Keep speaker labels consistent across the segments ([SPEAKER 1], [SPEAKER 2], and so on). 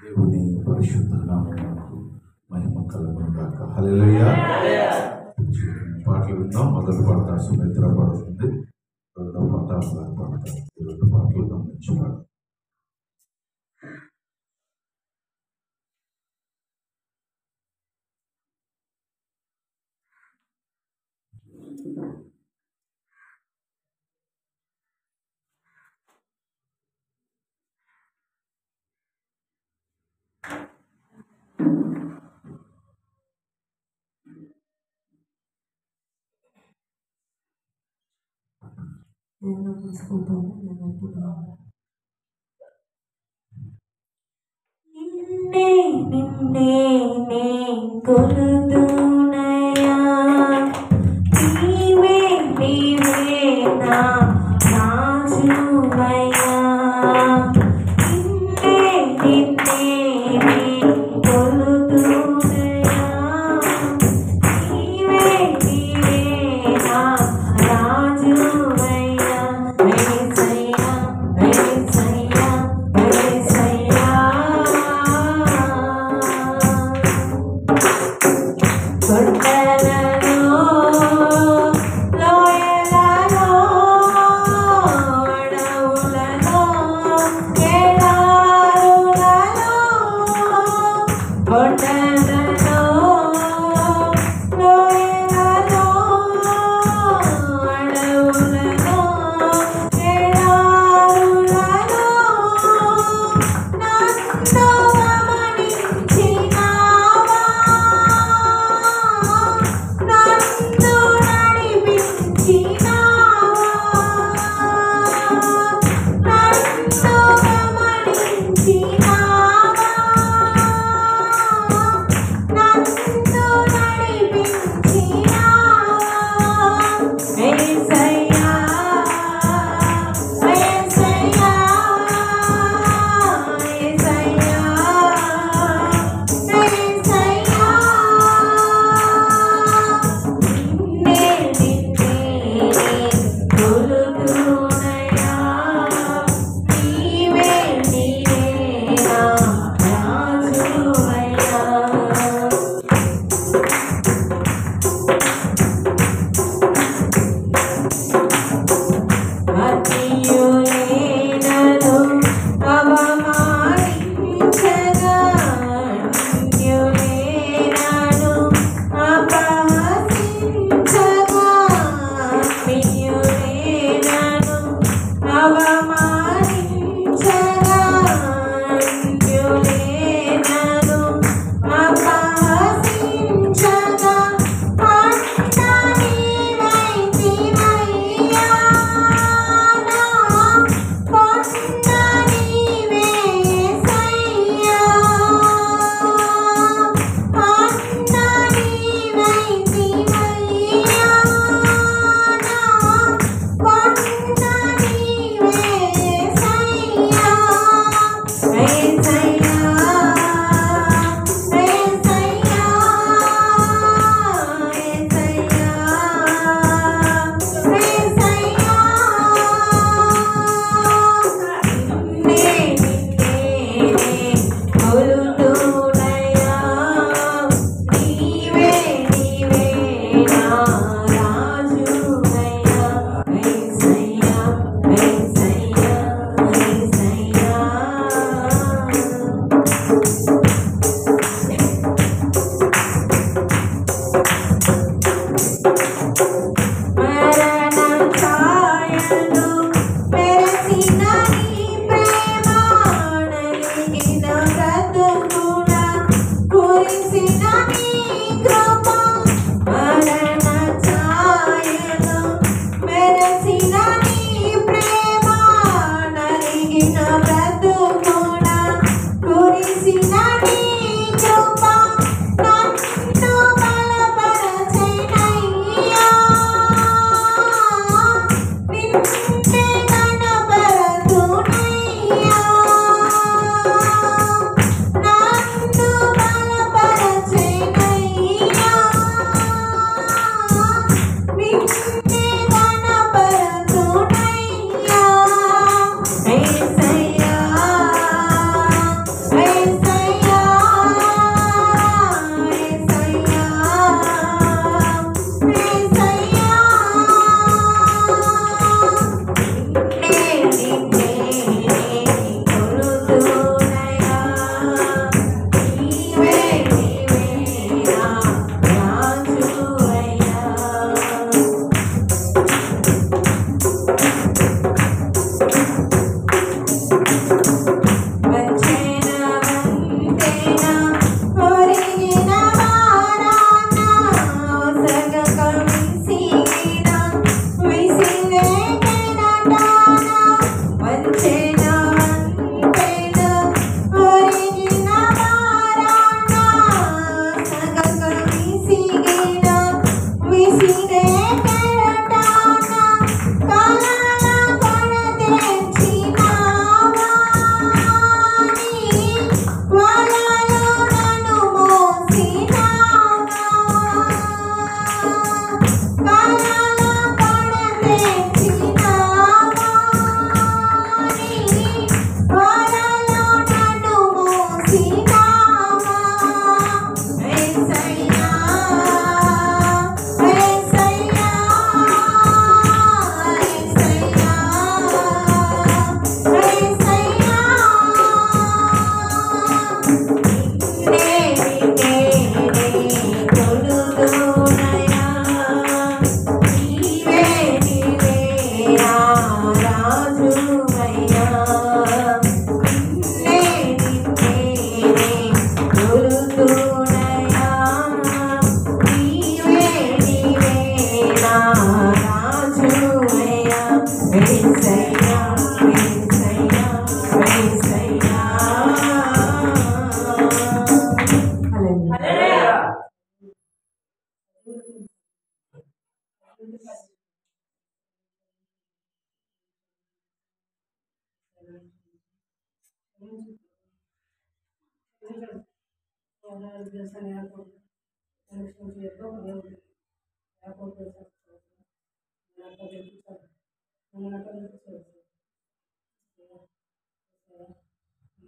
[SPEAKER 1] దేవుని పరిశుద్ధ నామమునకు మహిమ కలుగును గాక. హల్లెలూయా. పాటలు విందాం. మొదటి పాట సుమిత్ర పాడుతుంది, రెండవ పాట అమ్మాయి పాడతారు. ఈ రెండు పాటలు గమనించున్నాడు.
[SPEAKER 2] నిన్నే నిన్నే నే కొలుదునయా, నీవే నీవే నా రాజువయ్యా. నిన్నే నిన్నే నే కొలుదునయా, నీవే నీవే నా రాజువయ్యా. యేసయ్యా యేసయ్యా యేసయ్యా, కొండలలో లోయలలో అడవులలో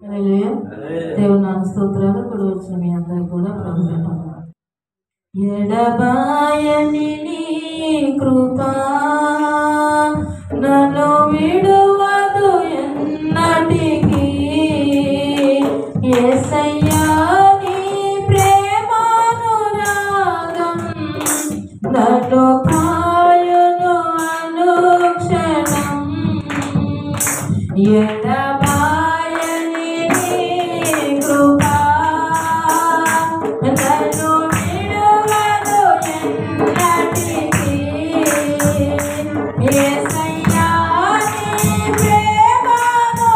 [SPEAKER 2] హల్లెలూయా. దేవుని నామ స్తోత్రాలు. కూడా వచ్చిన మీ అందరూ కూడా ప్రభుత్వం ఎడబాయని నీ కృపా నన్ను విడువదు ఎన్నటికీ. యేసయ్యా నీ ప్రేమానురాగం నన్ను కాయును అనుక్షణం. ఎడబాయని నీ కృపా నన్ను విడువదు ఎన్నటికీ. యేసయ్యా నీ ప్రేమానురాగం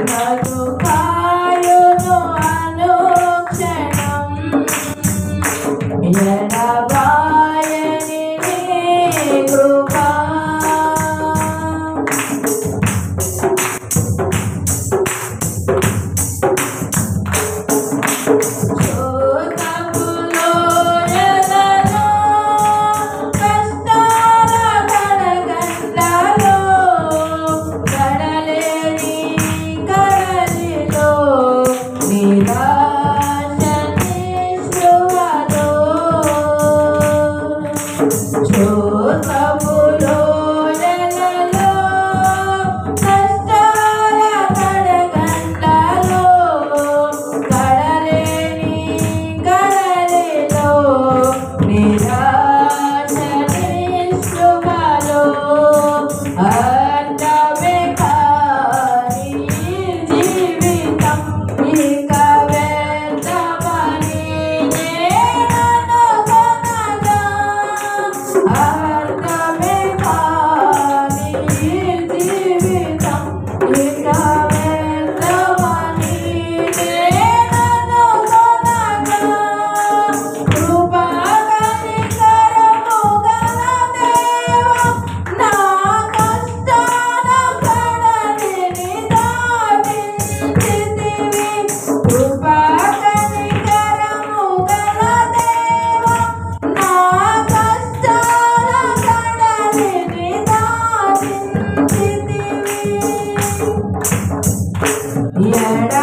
[SPEAKER 2] నన్ను కాయును అనుక్షణం. ఎడబాయని నీ కృపా శోకములో ఎదలో కష్టాల కడగండ్లలో కడలేని కడలిలో నిరాశ నిస్పృహలో. శోకములో ఎదలో కష్టాల కడగండ్లలో కడలేని కడలిలో నిరాశ నిస్పృహలో. అర్థమే కాని జీవితం ఇక వ్యర్థమని నేననుకొనగా. అర్థమే కాని జీవితం ఇక వ్యర్థమని నేననుకొనగా. కృపా కనికరము గల దేవా నా కష్టాల కడలిని దాటించితివి. కృపా కనికరము గల దేవా నా కష్టాల కడలిని దాటించితివి.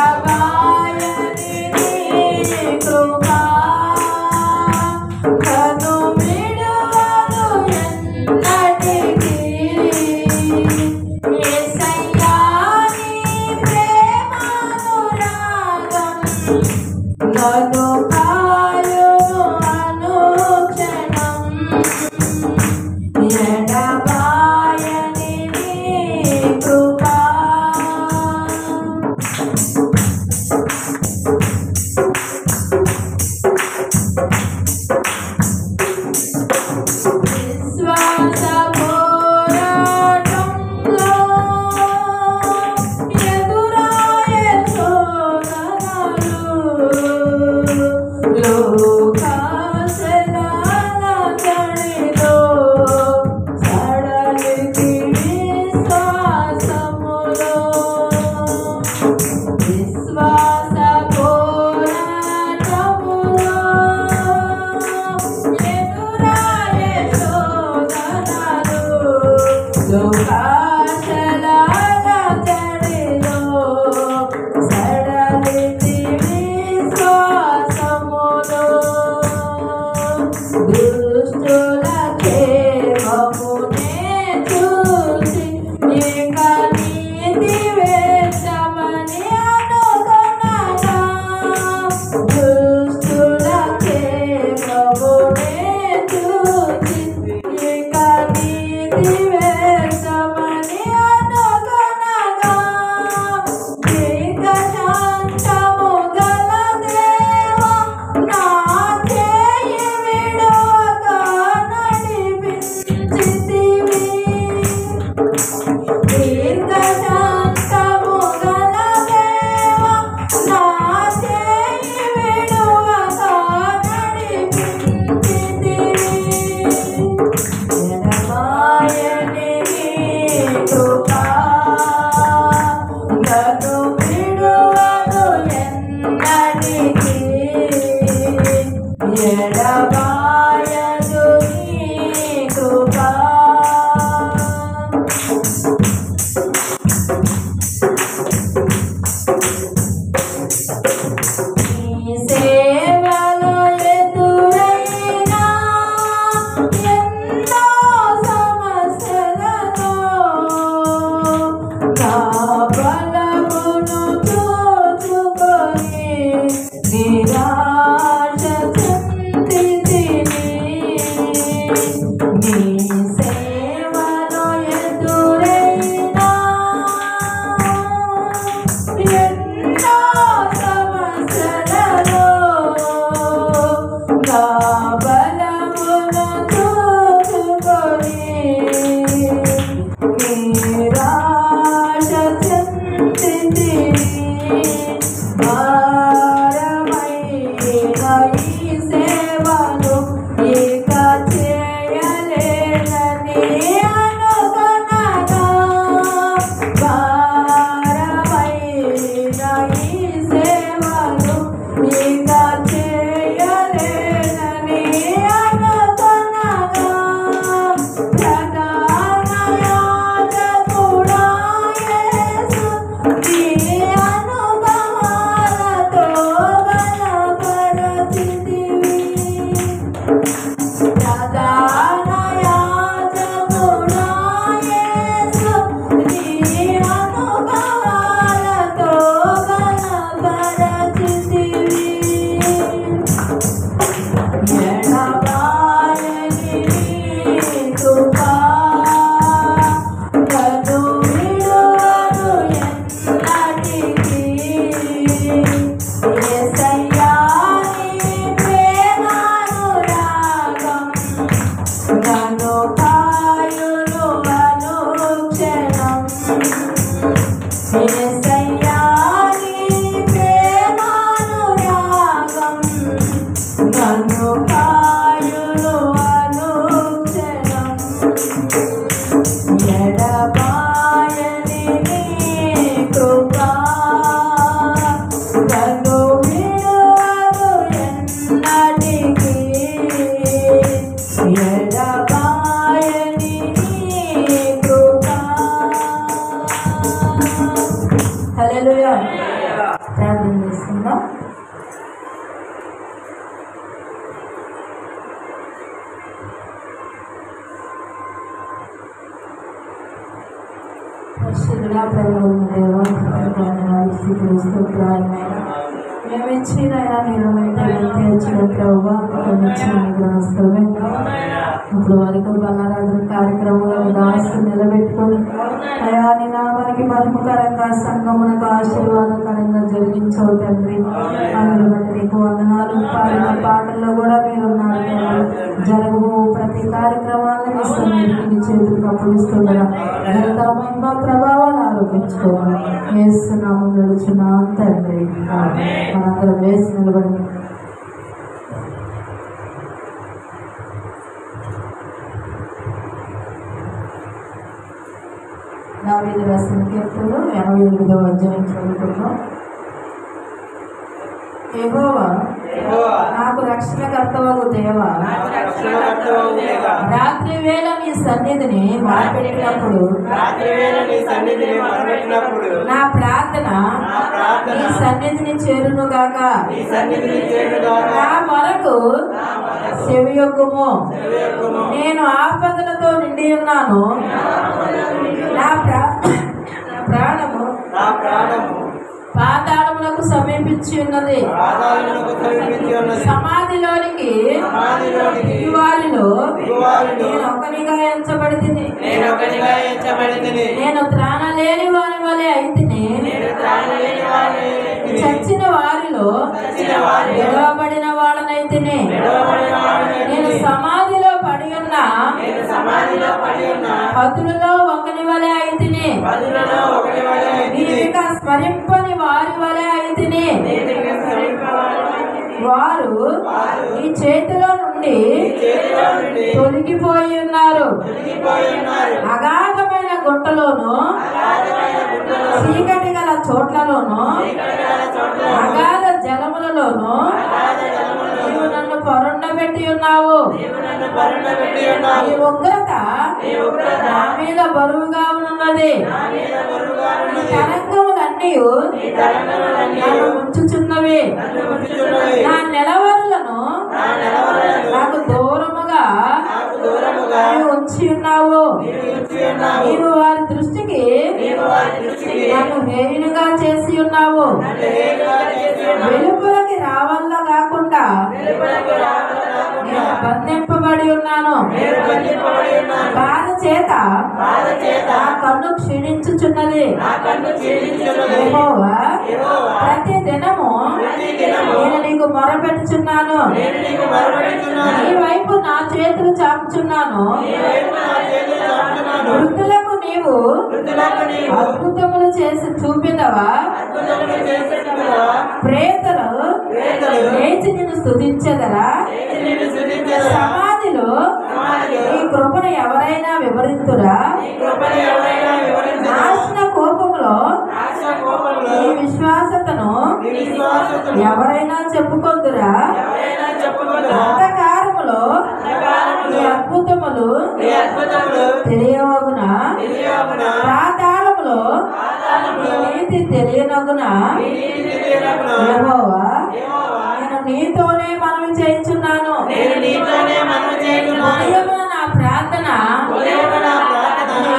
[SPEAKER 2] ఎడబాయని నీ కృపా నన్ను విడువదు ఎన్నటికీ. యేసయ్యా నీ ప్రేమానురాగం నన్ను కాయును అనుక్షణం. ఎడబాయని నీ కృపా విశ్వాస పోరాటంలో ఎదురాయే శోధనలు. లోకాశలాల చడిలో సడలితి విశ్వాసములో. విశ్వాస పోరాటములో ఎదురాయే శోధనలు. లోకాశలాల చడిలో సడలితి విశ్వాసములో. దుష్టుల క్షేమమునే చూసి ఇక నీతి వేషమని అనుకొనగా. దుష్టుల క్షేమమునే చూసి ఇక నీతి వేషమని హల్లెలూయా. ప్రార్థన చేస్తుందా? పరిశుద్ధుడా ప్రభువైన దేవా, స్థితిలో స్తోత్రాలైనా మేము ఇచ్చినైనా మీరు తెచ్చిన ప్రభువా, ఇచ్చిన గ్రహస్థమే ఇప్పుడు వరకు బలారాధన కార్యక్రమంలో దాస్తు నిలబెట్టుకొని అయాని నామానికి మహిమకరంగా సంఘమునకు ఆశీర్వాదకరంగా జరిగించవు తండ్రి. అందులో బట్టి నీకు వందనాలు. పాడిన పాటల్లో కూడా మీరు ఉన్నారు తండ్రి. జరగబో ప్రతి కార్యక్రమాలను ఇస్తాం మీ చేతులకు అప్పగిస్తుండగా ఘనత మహిమ ప్రభావాలు ఆరోపించుకోవాలి. వేస్తున్నాము నడుచున్నాం తండ్రి. మనందరం వేసి నిలబడి దావీదు రాసిన కీర్తనలు 88వ అధ్యాయం చదువుకుందాం. యెహోవా నాకు రక్షణకర్తవగు దేవా, రాత్రి వేళ నీ సన్నిధిని మొరపెట్టినప్పుడు నా ప్రార్థన నీ సన్నిధిని చేరును గాక. నా మొరకు చెవియొగ్గుము. నేను ఆపదలతో నిండి ఉన్నాను. నా ప్రాణము పాతాళములకు సమీపించి ఉన్నది. సమాధిలోనికి వారిలో నేను ఒకనిగా ఎంచబడితిని. నేను త్రాణలేని వారి వలె అయితిని. చచ్చిన వారిలో విడవబడిన వాళ్ళనైతిని. నేను సమాధిలో పడి ఉన్న హతులలో ఒకని వలె అయితిని. నీవిక స్మరింపని వారి వలె అయితిని. వారు ఈ చేతిలో నుండి తొలగిపోయి ఉన్నారు. అగాధమైన గుంటలోను చీకటి గల చోట్లలోను అగాధ జలములలోను నీవు నన్ను పొరుండబెట్టి ఉన్నావు. ఈ ఉగ్రత నా మీద బరువుగా ఉన్నది. తరంగములన్నీ నన్ను ముంచుచున్నవి. నా నిలవరులను నాకు దూరముగా ఉంచి ఉన్నావు. నీవు వారి దృష్టికి నన్ను హేయునిగా చేసి ఉన్నావు. వెలుపలకి రావల్ల కాకుండా నేను బంధింపబడి ఉన్నాను. బాధ చేత నా కన్ను క్షీణించుచున్నది. యెహోవా, ప్రతి దినము నేను నీకు మొరపెట్టుచున్నాను. నీ వైపు నా చేతులు చాపుచున్నాను. వృద్ధులకు నీవు అద్భుతములు చేసి చూపినవా? ప్రేతలు లేచి నిన్ను స్తుతించెదరా? సమాధిలో ఈ కృపను ఎవరైనా వివరింతురా? నాశన కోపంలో ఈ విశ్వాసతను ఎవరైనా చెప్పుకొందురా? అంధకారములో ఈ అద్భుతములు తెలియవగునా? పాతాళములో ఈ నీతి తెలియనగునా? యెహోవా, నేను నీతోనే మనవి చేయుచున్నాను. ఉదయమున నా ప్రార్థన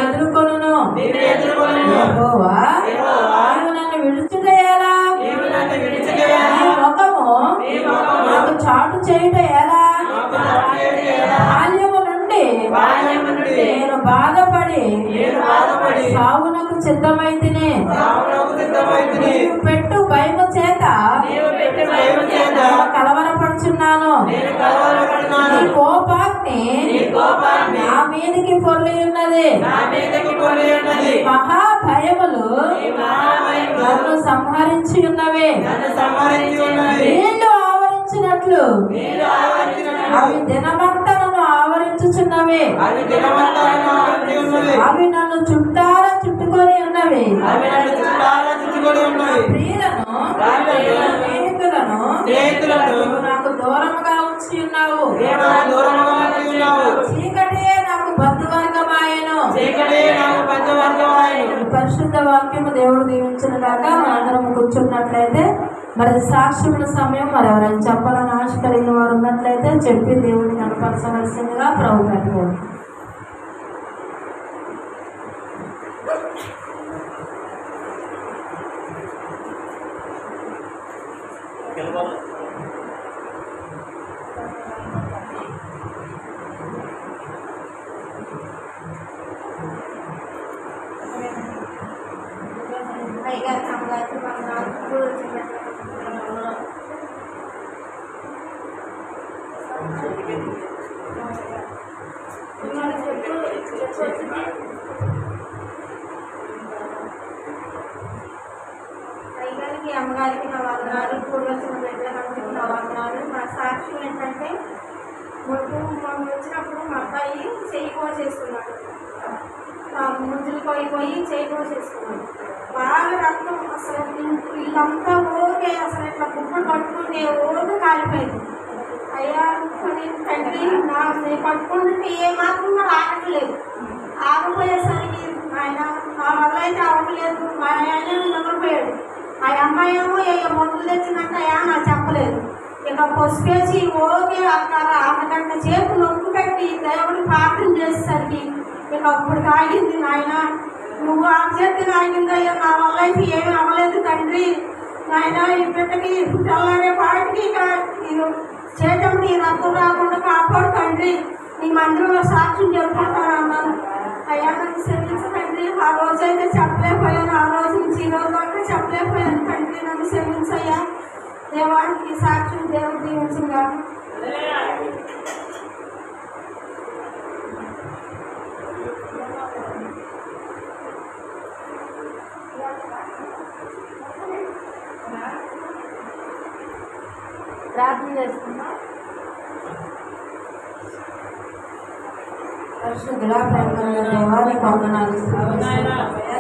[SPEAKER 2] ఎదుర్కొను. యెహోవా, నీవు నన్ను విడుచుట ఎలా? నీ ముఖము నాకు చాటు చేయుట ఎలా? బాల్యము నుండి నేను బాధపడి సావునకు సిద్ధమైతిని. నీవు పెట్టు భయము చేత కలవరపడుచున్నాను. నీ కోపాగ్ని నా మీదికి పొర్లి ఉన్నది. మహా భయములు నన్ను సంహరించి ఉన్నవి. నీళ్లు ఆవరించినట్లు అవి దినమంతా నన్ను ఆవరించుచున్నవి. అవి నన్ను చుట్టారా చుట్టుకొని ఉన్నవి. ప్రియులను స్నేహితులను నాకు దూరముగా ఉంచి ఉన్నావు. చీకటియే నాకు బంధువర్గమాయెను. పరిశుద్ధ వాక్యము దేవుడు దీవించిన దాకా మనందరం కూర్చున్నట్లయితే మరి సాక్ష్యముల సమయం మరి ఎవరైనా చెప్పాలని ఆశ కలిగిన వారు ఉన్నట్లయితే చెప్పి దేవుడిని కనపరచవలసిందిగా ప్రభు పెట్టుకోండి.
[SPEAKER 3] అయ్యగారికి అమ్మగారికి నా వందనాలు, ఇప్పుడు వచ్చిన బిడ్డలకి నా వందనాలు. మా సాక్ష్యం ఏంటంటే మొన్న వచ్చినప్పుడు మా అబ్బాయి చెయ్యి కోసేసుకున్నాడు. ముందులు పోయి చెయ్యి కోసేసుకున్నాడు. బాగా రక్తం అసలు ఇల్లంతా ఓకే, అసలు ఇట్లా బుక్కులు పట్టుకుంటే ఓకే కాలిపోయింది. అయ్యా తండ్రి నేను పట్టుకుంటుంటే ఏ మాత్రం ఆగట్లేదు. ఆగిపోయేసరికి ఆయన నా వల్ల అయితే అవ్వట్లేదు. మా ఆయన నిలబడిపోయాడు. ఆ అమ్మాయి ఏమో మందులు తెచ్చిందంటే అయ్యా నాకు చెప్పలేదు. ఇక పసుపేసి ఓకే అక్కడ అరగంట చేపు నొక్కు పెట్టి దేవుడిని ప్రార్థన చేసేసరికి ఇక అప్పుడు ఆగింది. నాయన నువ్వు ఆ చేతి ఆగిందయ్యా, నా వల్ల అయితే ఏమి అవ్వలేదు తండ్రి. నాయన ఈ బిడ్డకి తెల్లారే పాటికి ఇక చేతముడి రక్తం రాకుండా కాపాడు తండ్రి. నీ మందిరంలో సాక్ష్యం చెప్పుకుంటాను అన్నాను. అయ్యా నన్ను క్షమించకండి. ఆ రోజైతే చెప్పలేకపోయాను. ఆ రోజు నుంచి ఈ రోజు వరకు చెప్పలేకపోయాను తండ్రి. నన్ను క్షమించయ్యా. దేవానికి సాక్ష్యం దేవుడు దీవించుగా. ప్రార్థన చేసుకుందాం.
[SPEAKER 2] పరిశుద్ధుడా ప్రేమగల దేవానికి వందనాలు.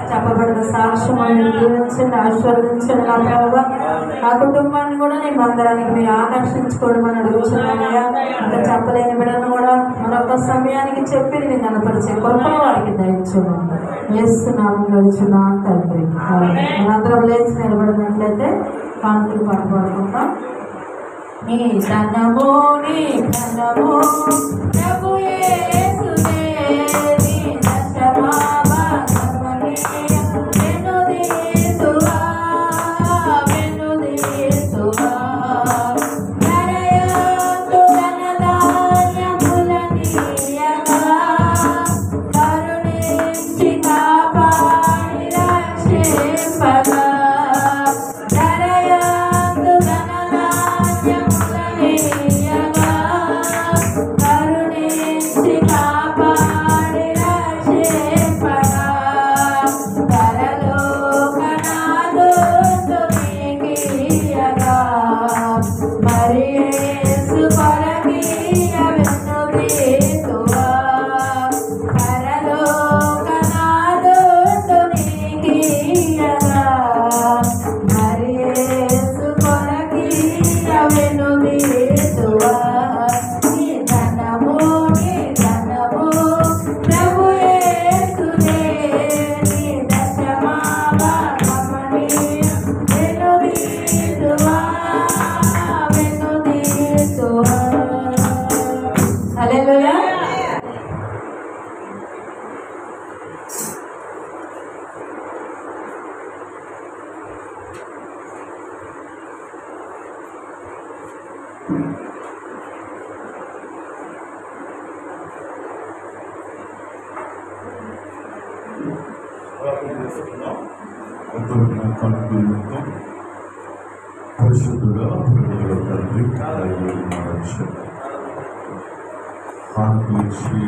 [SPEAKER 2] చెప్పబడిన సాక్ష్యం దీవించండి, ఆశీర్వదించండి. నా ప్రభావ ఆ కుటుంబాన్ని కూడా నీ మందిరానికి మీరు ఆకర్షించుకోవడం అని అడుగుతున్నానయ్యా. ఇంకా చెప్పలేని బిడ్డను కూడా మరొక సమయానికి చెప్పి నేను కనపరిచే కృపను వారికి దయచేయండి. వేస్తున్నాము గడుచున్నా తండ్రి. మనందరం లేచి నిలబడినట్లయితే కానుకలు పాడుకుంటాం. నీ ధనము నీ ధనము ప్రభు యేసునే, నీ దశమాభాగమని వెనుదీసువా వెనుదీసువా. నరయందు ధనధాన్యములనీయగా కరుణించి కాపాడి రక్షింపగా. నరయందు ధనధాన్యములనీయగా కరుణించి కాపాడి రక్షింపగా. పరలోకనాథుడు నీకియ్యగా మరి యేసు కొరకియ్య వెనుదీసువా. పరలోకనాథుడు నీకియ్యగా మరి యేసు కొరకియ్య వెనుదీసువా. నీ ధనము ప్రభు యేసునే, నీ దశమాభాగమని వెనుదీసువా వెనుదీసువా. హల్లెలూయా.
[SPEAKER 1] పరిశుద్ధుడా ప్రేమగల తండ్రి, ఆత్మించి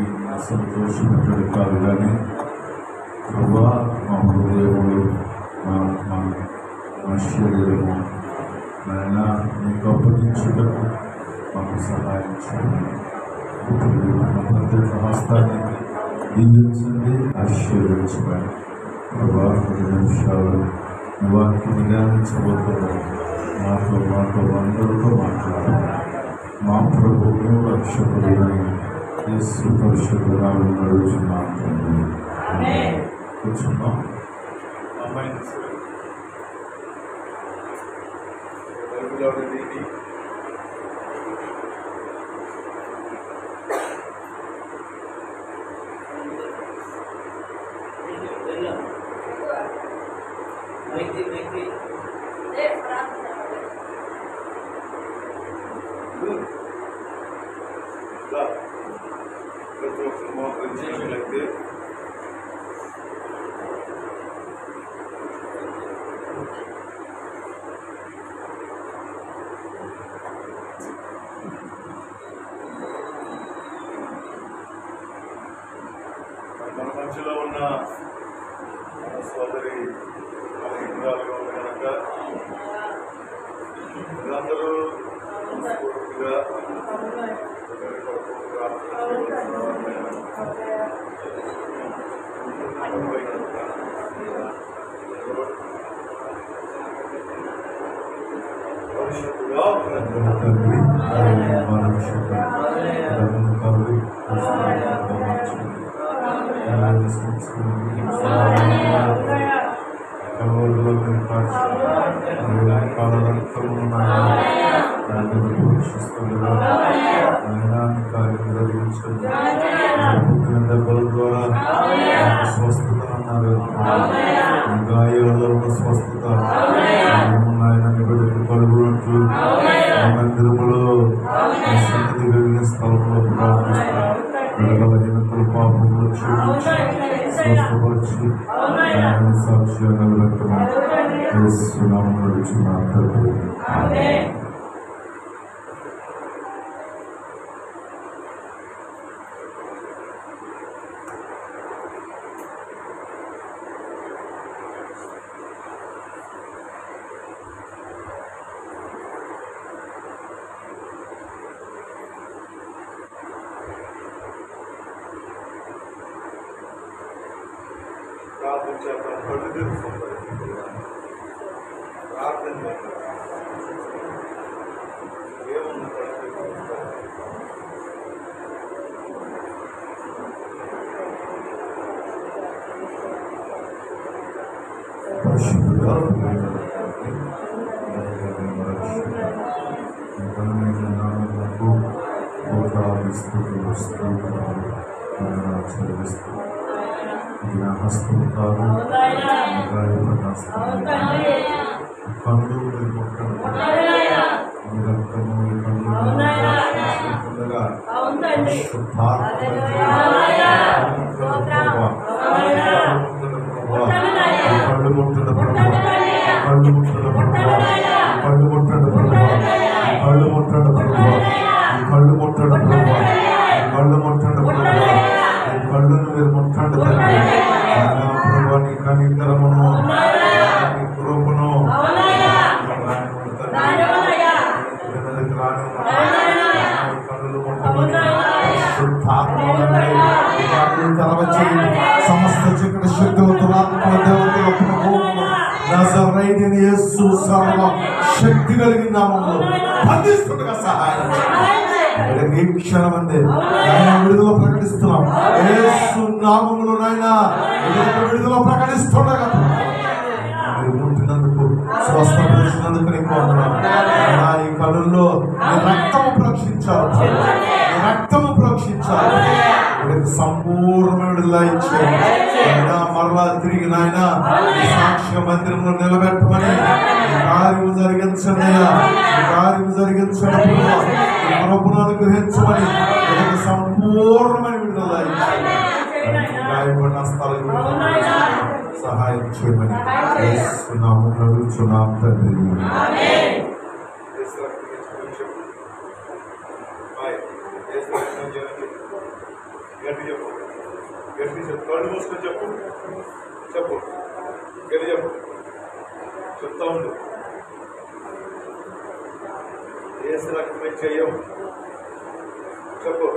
[SPEAKER 1] సంతోషపడ్డాడు కాదు కానీ ప్రభా మా హృదయములు మా శరీరము నాయన నీకు అప్పగించుటకు మాకు సహాయం చేయండి. మా ప్రత్యేక హస్తాన్ని దీవించండి, ఆశీర్వదించండి. ప్రభా 10 నిమిషాలు వాక్యం ధ్యానించబోతున్నాం. మాతో అందరితో మాట్లాడాలి. మా ప్రభువును రక్షకుడైన యేసు పరిశుద్ధ నామమున అడుగుచున్నాము తండ్రి. కూర్చున్నాం. అమ్మాయిని తీసుకుని బైబిల్లో ఉన్నది మోకరించినట్లయితే మన మధ్యలో ఉన్న మన సోదరి మన హిందువులుగా ఉన్న కనుక మీరందరూ పూర్తిగా దెబ్బల ద్వారా స్వస్థత అన్నారు. గాయాలలో ఉన్న స్వస్థత ఆయన బిడ్డకు కలుగునట్లు మందిరములో సన్నిధి కలిగిన స్థలంలో ప్రార్థిస్తారు. బలహీనతలు పాపములు క్షమించి స్వస్థపరిచి సాక్షిగా నిలబెట్టమని ప్రార్థన చేద్దాం. కళ్ళు తెరుచుకుంటారు. ప్రార్థన చేద్దాం. ఏముంది పరిశుద్ధుడా చదివిస్తూ హస్తముతారు కళ్ళు రక్తము కళ్ళు ముట్టడ ప్రభావ కళ్ళు ముట్టడ ప్రభావ కళ్ళు ముట్టడ ప్రభావ కళ్ళు ముట్టడ ప్రభావ కళ్ళు ముట్టడ ప్రభావ కళ్ళు ముట్టడ ప్రభావ కళ్ళను మీరు ముట్టండి తండ్రి. ప్రభావ నీ కనికరమును నీ కృపను కళ్ళు ముట్టమని సమస్త చక్కటి శక్తుల దురాత్మ దేవతల నజరేయుడైన యేసు సర్వ శక్తి కలిగిన నామములో బంధిస్తుండగా సహాయం ఈ క్షణమందే ఆయన విడుదల ప్రకటిస్తున్నాం. యేసు నామములో నాయన విడుదల ప్రకటిస్తుండగా మీరు ముట్టినందుకు స్వస్థపరిచినందుకు నీకు వందనాలు. ఈ కళ్ళల్లో నీ రక్తము ప్రోక్షించారు, నీ రక్తము ప్రోక్షించారు. సంపూర్ణ విడుదల ఇచ్చారు. మరలా తిరిగి నాయన సాక్ష్య మందిరంలో నిలబెట్టమని కార్యము జరిగించండి, కార్యము జరిగించడం ప్రభుత్వం అనుగ్రహించమని సంపూర్ణమైన విడుదల ఇచ్చారు. గాయపడిన స్థలం సహాయం చేయమని నడుచున్నాం తండ్రి. కళ్ళు మూసుకొని చెప్పు, చెప్పు, గది చెప్పు, చెప్తా ఉండు. ఏసు రక్తమే చెయ్యం, చెప్పు.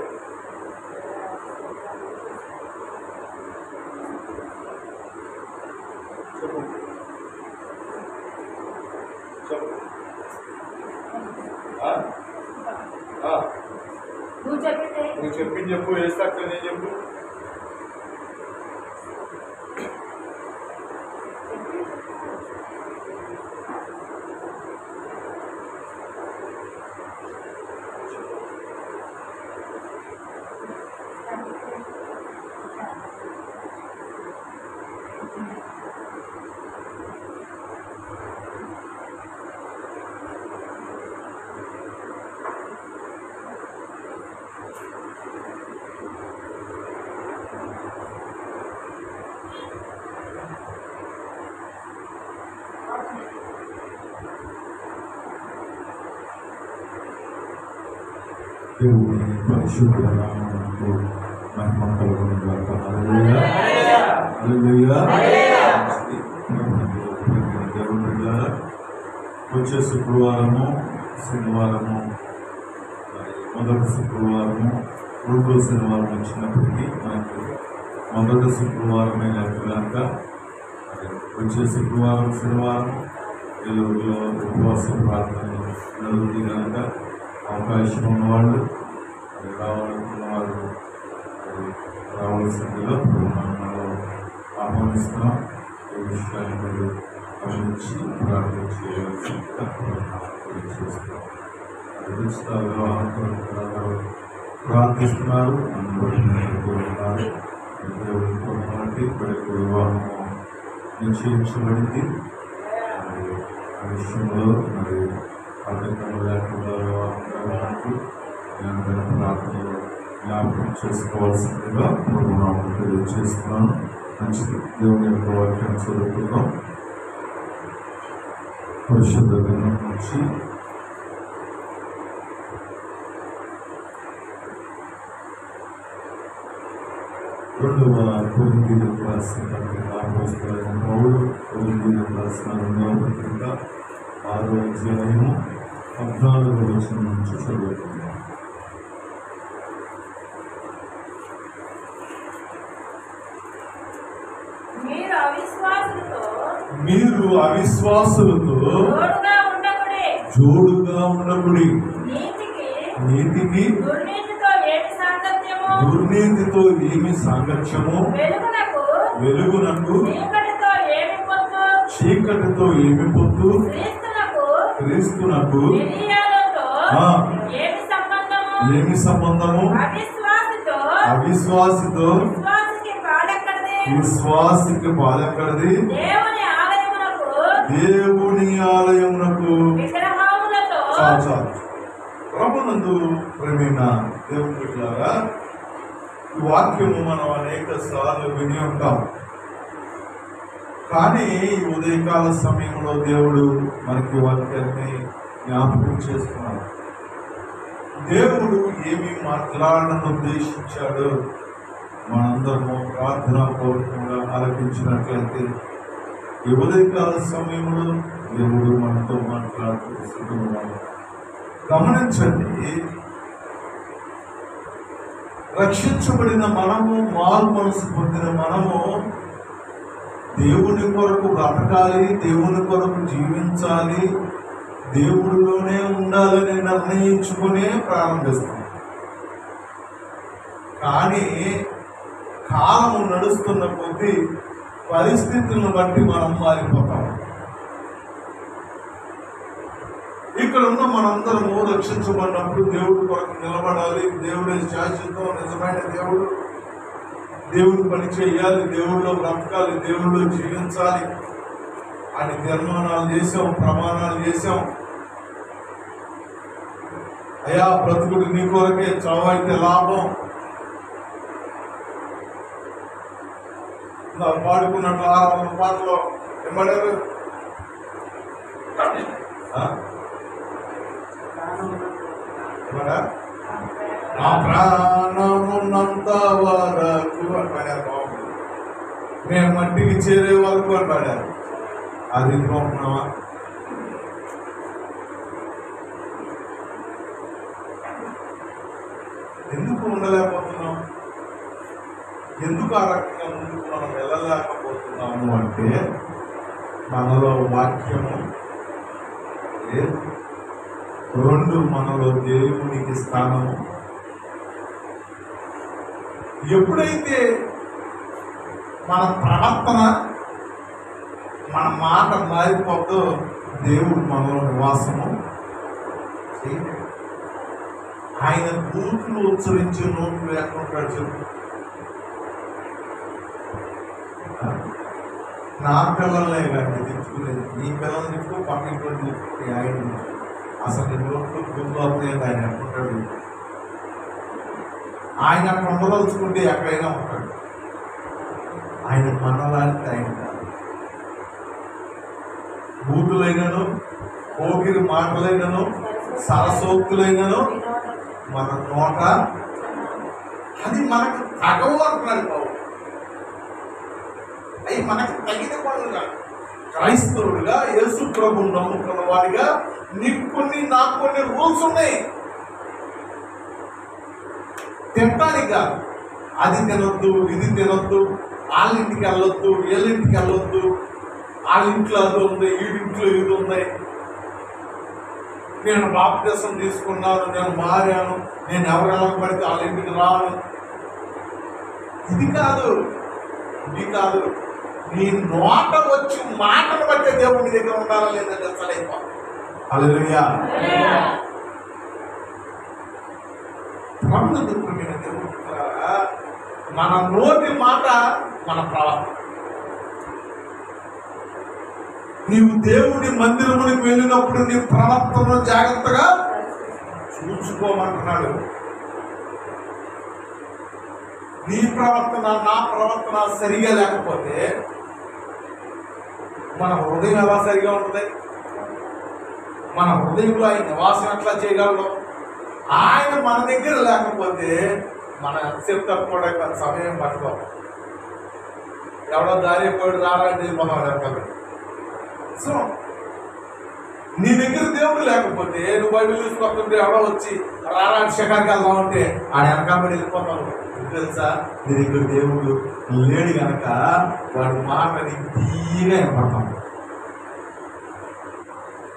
[SPEAKER 1] చెప్పు చెప్పు. నువ్వు చెప్పింది చెప్పు. ఏసు రక్తం నేను చెప్పు. దేవుని పరిశుద్ధ నామమునకు మహిమ కలుగును గాక. హల్లెలూయా హల్లెలూయా. దేవుని బిడ్డలారా, వచ్చే శుక్రవారము శనివారము మొదటి శుక్రవారము రెండో శనివారం వచ్చినప్పటికీ మనకు మొదటి శుక్రవారమే లేక వచ్చే శుక్రవారం శనివారం ఈ రోజులో ఉపవాస ప్రార్థనలు జరుగుతుంది కనుక అవకాశం ఉన్నవాళ్ళు రావాలనుకున్న వాళ్ళు రావాల్సిందిగా మనం ఆహ్వానిస్తున్నాం. ఈ విషయాన్ని మీరు గమనించి ప్రార్థన చేయాల్సిందిగా చేస్తున్నాం. ప్రార్థిస్తున్నారు ఉన్నారు. దేవుడితో పాటు ఇప్పటికి వివాహం నిశ్చయించబడింది. ఆ విషయంలో మరి ఆటంకం లేకుండా వివాహం కావడానికి అందరూ ప్రార్థనలు జ్ఞాపకం చేసుకోవాల్సిందిగా ప్రభునామమున తెలియజేస్తున్నాను. మంచిది. దేవుని యొక్క వాక్యాన్ని చదువుకుందాం. పరిశుద్ధ గ్రంథం నుంచి రెండవ కొరింథీయులకు రాసిన పత్రిక అపోస్తలుడైన పౌలు కొరింథీయులకు రాసిన రెండవ పత్రిక 6వ అధ్యాయము 14వ వచనం నుంచి చదువుకుందాం. మీరు అవిశ్వాసులతో జోడుగా ఉండకుడి. నీతికి దుర్నీతితో ఏమి సాంగత్యము? వెలుగునకు చీకటితో ఏమి పొత్తు? క్రీస్తునకు ఏమి సంబంధము? అవిశ్వాసితో విశ్వాసికి బాధెక్కడిది? దేవుని ఆలయమునకు. చాలు ప్రభునందు ప్రేమైన దేవుని బిడ్డలారా, ఈ వాక్యము మనం అనేక సార్లు విని ఉంటాం. కానీ ఈ ఉదయకాల సమయంలో దేవుడు మనకి వాక్యాన్ని జ్ఞాపకం చేస్తున్నాడు. దేవుడు ఏమి మాట్లాడాలని ఉద్దేశించాడు మనందరము ప్రార్థనా పూర్వకంగా ఆలకించినట్లయితే ఈ ఉదయకాల సమయంలో దేవుడు మనతో మాట్లాడుతున్నాడు. గమనించండి, రక్షించబడిన మనము, మారు మనసు పొందిన మనము దేవుని కొరకు బ్రతకాలి, దేవుని కొరకు జీవించాలి, దేవుడిలోనే ఉండాలని నిర్ణయించుకునే ప్రారంభిస్తాం. కానీ కాలం నడుస్తున్న కొద్దీ పరిస్థితులను బట్టి మనం మారిపోతాం. ఇక్కడ ఉన్న మనందరము రక్షించబడినప్పుడు దేవుడి కొరకు నిలబడాలి. దేవుడే శాశ్వతం, నిజమైన దేవుడు. దేవుడు పని చేయాలి, దేవుడిలో బ్రతకాలి, దేవుడిలో జీవించాలి అని తీర్మానాలు చేసాం, ప్రమాణాలు చేసాం. అయ్యా బ్రతుకుడు నీ కొరకే, చావైతే లాభం. పాడుకున్నట్లు 600 పాటలో ఏమడారు? నా ప్రాణమున్నంత వరకు అని పాడారు. బాగుంది. మేము మట్టికి చేరే వరకు అని పాడారు. అది బాగున్నావా? ఎందుకు ఉండలేకపోతున్నాం? ఎందుకు ఆ రకంగా ముందుకు మనం వెళ్ళలేకపోతున్నాము అంటే మనలో వాక్యము లేదు. 2, మనలో దేవునికి స్థానము. ఎప్పుడైతే మన ప్రవర్తన, మన మాట మారిపోతుందో దేవుడు మనలో నివాసము చేయలేదు. ఆయన బూతులు ఉచ్చరించే నోట్లు లేకుండా చెప్పు. నా పిల్లలనే కానీ తెచ్చుకునేది, నీ పిల్లల్ని తిప్పు, పక్కన తిప్పు, ఆయన అసలు నోట్లు గుర్తువుతాయని ఆయన అనుకుంటాడు. ఆయన అక్కడ ఉండదలుచుకుంటే ఎక్కడైనా ఉంటాడు. ఆయన మనలాంటి ఆయన కాదు. బూతులైనను, పోకిరి మాటలైనను, సరసోక్తులైనను మన నోట అది మనకు తగవు అంటున్నాడు బాబు. అవి మనకు తగిన పనులుగా క్రైస్తవుడిగా యేసు ప్రభువును నమ్ముకున్న వాడిగా నీకు కొన్ని నాకు కొన్ని రూల్స్ ఉన్నాయి. తినటానికి కాదు, అది తినొద్దు, ఇది తినొద్దు, వాళ్ళ ఇంటికి వెళ్ళొద్దు, వీళ్ళింటికి వెళ్ళొద్దు, వాళ్ళ ఇంట్లో అది ఉంది, వీడింట్లో ఇది ఉంది, నేను బాప్తిసం తీసుకున్నాను, నేను మారాను, నేను ఎవరెలా పడితే వాళ్ళ ఇంటికి రాను, ఇది కాదు, ఇది కాదు. నీ నోట వచ్చి మాటను బట్టే దేవుడి దగ్గర ఉండాలా లేదంటే సరైపో. హల్లెలూయా. ప్రభుత్వమైన దేవుడు మన నోటి మాట మన ప్రవర్తన. నీవు దేవుడి మందిరమునికి వెళ్ళినప్పుడు నీ ప్రవర్తనను జాగ్రత్తగా చూసుకోమంటున్నాడు. నీ ప్రవర్తన నా ప్రవర్తన సరిగా లేకపోతే మన హృదయం ఎలా సరిగా ఉంటుంది? మన హృదయంలో ఆయన నివాసం ఎట్లా చేయగలడు? ఆయన మన దగ్గర లేకపోతే మన ఎంతసేపు తప్పుకోవడానికి కొంత సమయం పట్టుకో. ఎవడో దారి పోయి రావాలంటే వెళ్ళిపోతాడు. సో నీ దగ్గర దేవుడు లేకపోతే నువ్వు బైబిల్ తీసుకొస్తుంటే ఎవడో వచ్చి రారా అభిషేకానికి వెళ్దామంటే ఆడ వెనకాబడి వెళ్ళిపోతావు. తెలుసా, నీ దగ్గర దేవుడు లేడు కనుక వాడి మాటని తీగా వినపడతాం.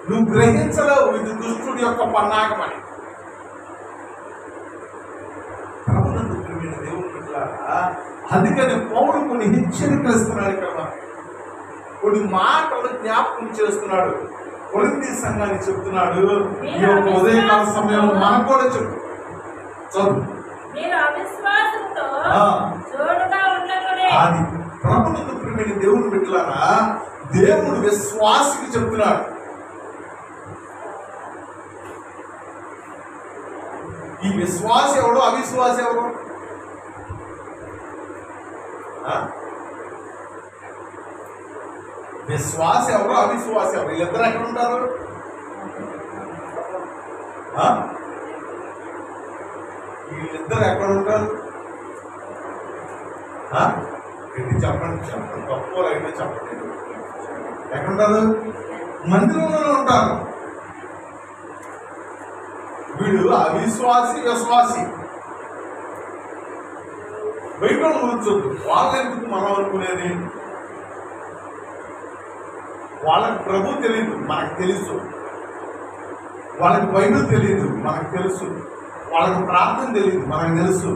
[SPEAKER 1] నువ్వు గ్రహించలేవు ఇది దుష్టుడి యొక్క పన్నాగమని. ప్రభునందు ప్రియమైన దేవుడు బిడ్డలారా, అందుకని పౌలు కొన్ని హెచ్చరికలు ఇస్తున్నాడు. ఇక్కడ కొన్ని మాటలు జ్ఞాపకం చేస్తున్నాడు. కొరింథీ సంఘానికి చెప్తున్నాడు. ఈ యొక్క ఉదయకాల సమయం మనకు కూడా చెప్పు. చదువు. అది ప్రభునందు ప్రియమైన దేవుడు బిడ్డలారా, దేవుడు విశ్వాసికి చెప్తున్నాడు. ఈ విశ్వాస ఎవడు, అవిశ్వాస ఎవడు? విశ్వాస ఎవరు, అవిశ్వాస ఎవరు? వీళ్ళిద్దరు ఎక్కడ ఉంటారు? వీళ్ళిద్దరు ఎక్కడ ఉంటారు? చెప్పండి, తప్పు రైతే చెప్పండి. ఎక్కడుంటారు? మందిరంలోనే ఉంటారు. వీడు అవిశ్వాసి, విశ్వాసి. బయట గురించొద్దు. వాళ్ళెందుకు మనం అనుకునేది? వాళ్ళకి ప్రభు తెలియదు, మనకు తెలుసు. వాళ్ళకి బైబిల్ తెలియదు, మనకు తెలుసు. వాళ్ళకి ప్రార్థన తెలియదు, మనకు తెలుసు.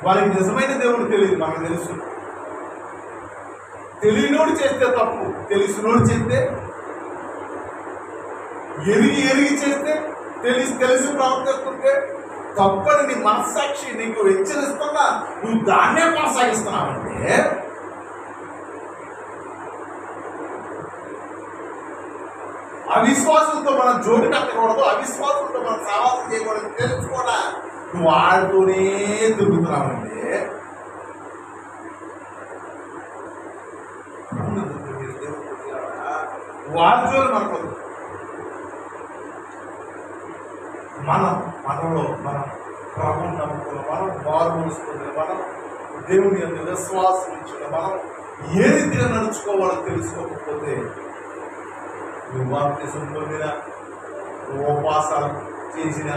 [SPEAKER 1] వాళ్ళకి నిజమైన దేవుడు తెలియదు, మనకు తెలుసు. తెలియనోడు చేస్తే తప్పు, తెలిసినోడు చేస్తే, ఎరిగి చేస్తే, తెలిసి ప్రవర్తిస్తుంటే తప్పని నీ మనస్సాక్షి నీకు హెచ్చరిస్తున్నా, నువ్వు దాన్నే కొనసాగిస్తున్నావంటే అవిశ్వాసంతో మనం జోడి కట్టకూడదు, అవిశ్వాసంతో మనం సహవాసం చేయకూడదు తెలుసుకోడా. నువ్వు ఆడుతూనే తిరుగుతున్నావంటే వాడుతూ మనకు మనలో మనం ప్రభువుని నమ్ముకున్న మనం బారు మూసుకున్న మనం దేవుని యొక్క విశ్వాసం ఇచ్చిన మనం ఏ రీతిగా నడుచుకోవాలో తెలుసుకోకపోతే నువ్వు బాప్తిసం పొందిన, నువ్వు ఉపవాసాలు చేసిన,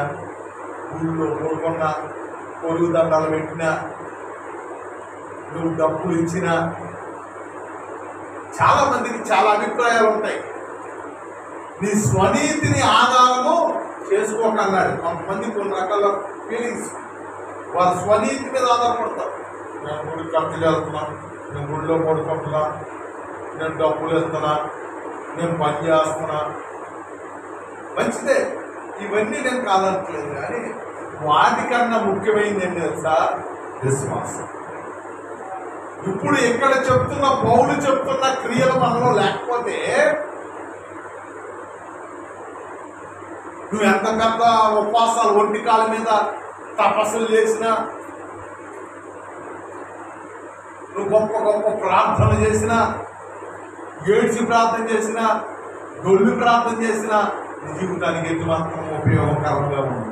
[SPEAKER 1] ఊళ్ళో కోరుకున్న, పొరుగు దండాలు పెట్టిన, నువ్వు డబ్బులు ఇచ్చిన, చాలా మందికి చాలా అభిప్రాయాలు ఉంటాయి. నీ స్వనీతిని ఆధారము చేసుకోకన్నాడు. కొంతమంది కొన్ని రకాల ఫీలింగ్స్ వాళ్ళ స్వనీతి మీద ఆధారపడతారు. నేను గుడికి ఖర్చులు వెళ్తున్నాను, నేను గుడిలో పడుకుంటున్నా, నేను డబ్బులు వెళ్తున్నా, నేను పని చేస్తున్నా, మంచిదే. ఇవన్నీ నేను కాదనట్లేదు, కానీ వాటికన్నా ముఖ్యమైనది ఏంటి తెలుసా? విశ్వాసం. ఇప్పుడు ఇక్కడ చెప్తున్న పౌలు చెప్తున్న క్రియలు మనలో లేకపోతే నువ్వు ఎంత పెద్ద ఉపవాసాలు ఒంటి కాళ్ళ మీద తపస్సులు చేసినా, నువ్వు గొప్ప గొప్ప ప్రార్థన చేసినా, ఏడ్చి ప్రార్థన చేసినా, డొల్లి ప్రార్థన చేసినా నీ జీవితానికి ఎటు మాత్రం ఉపయోగకరంగా ఉంది.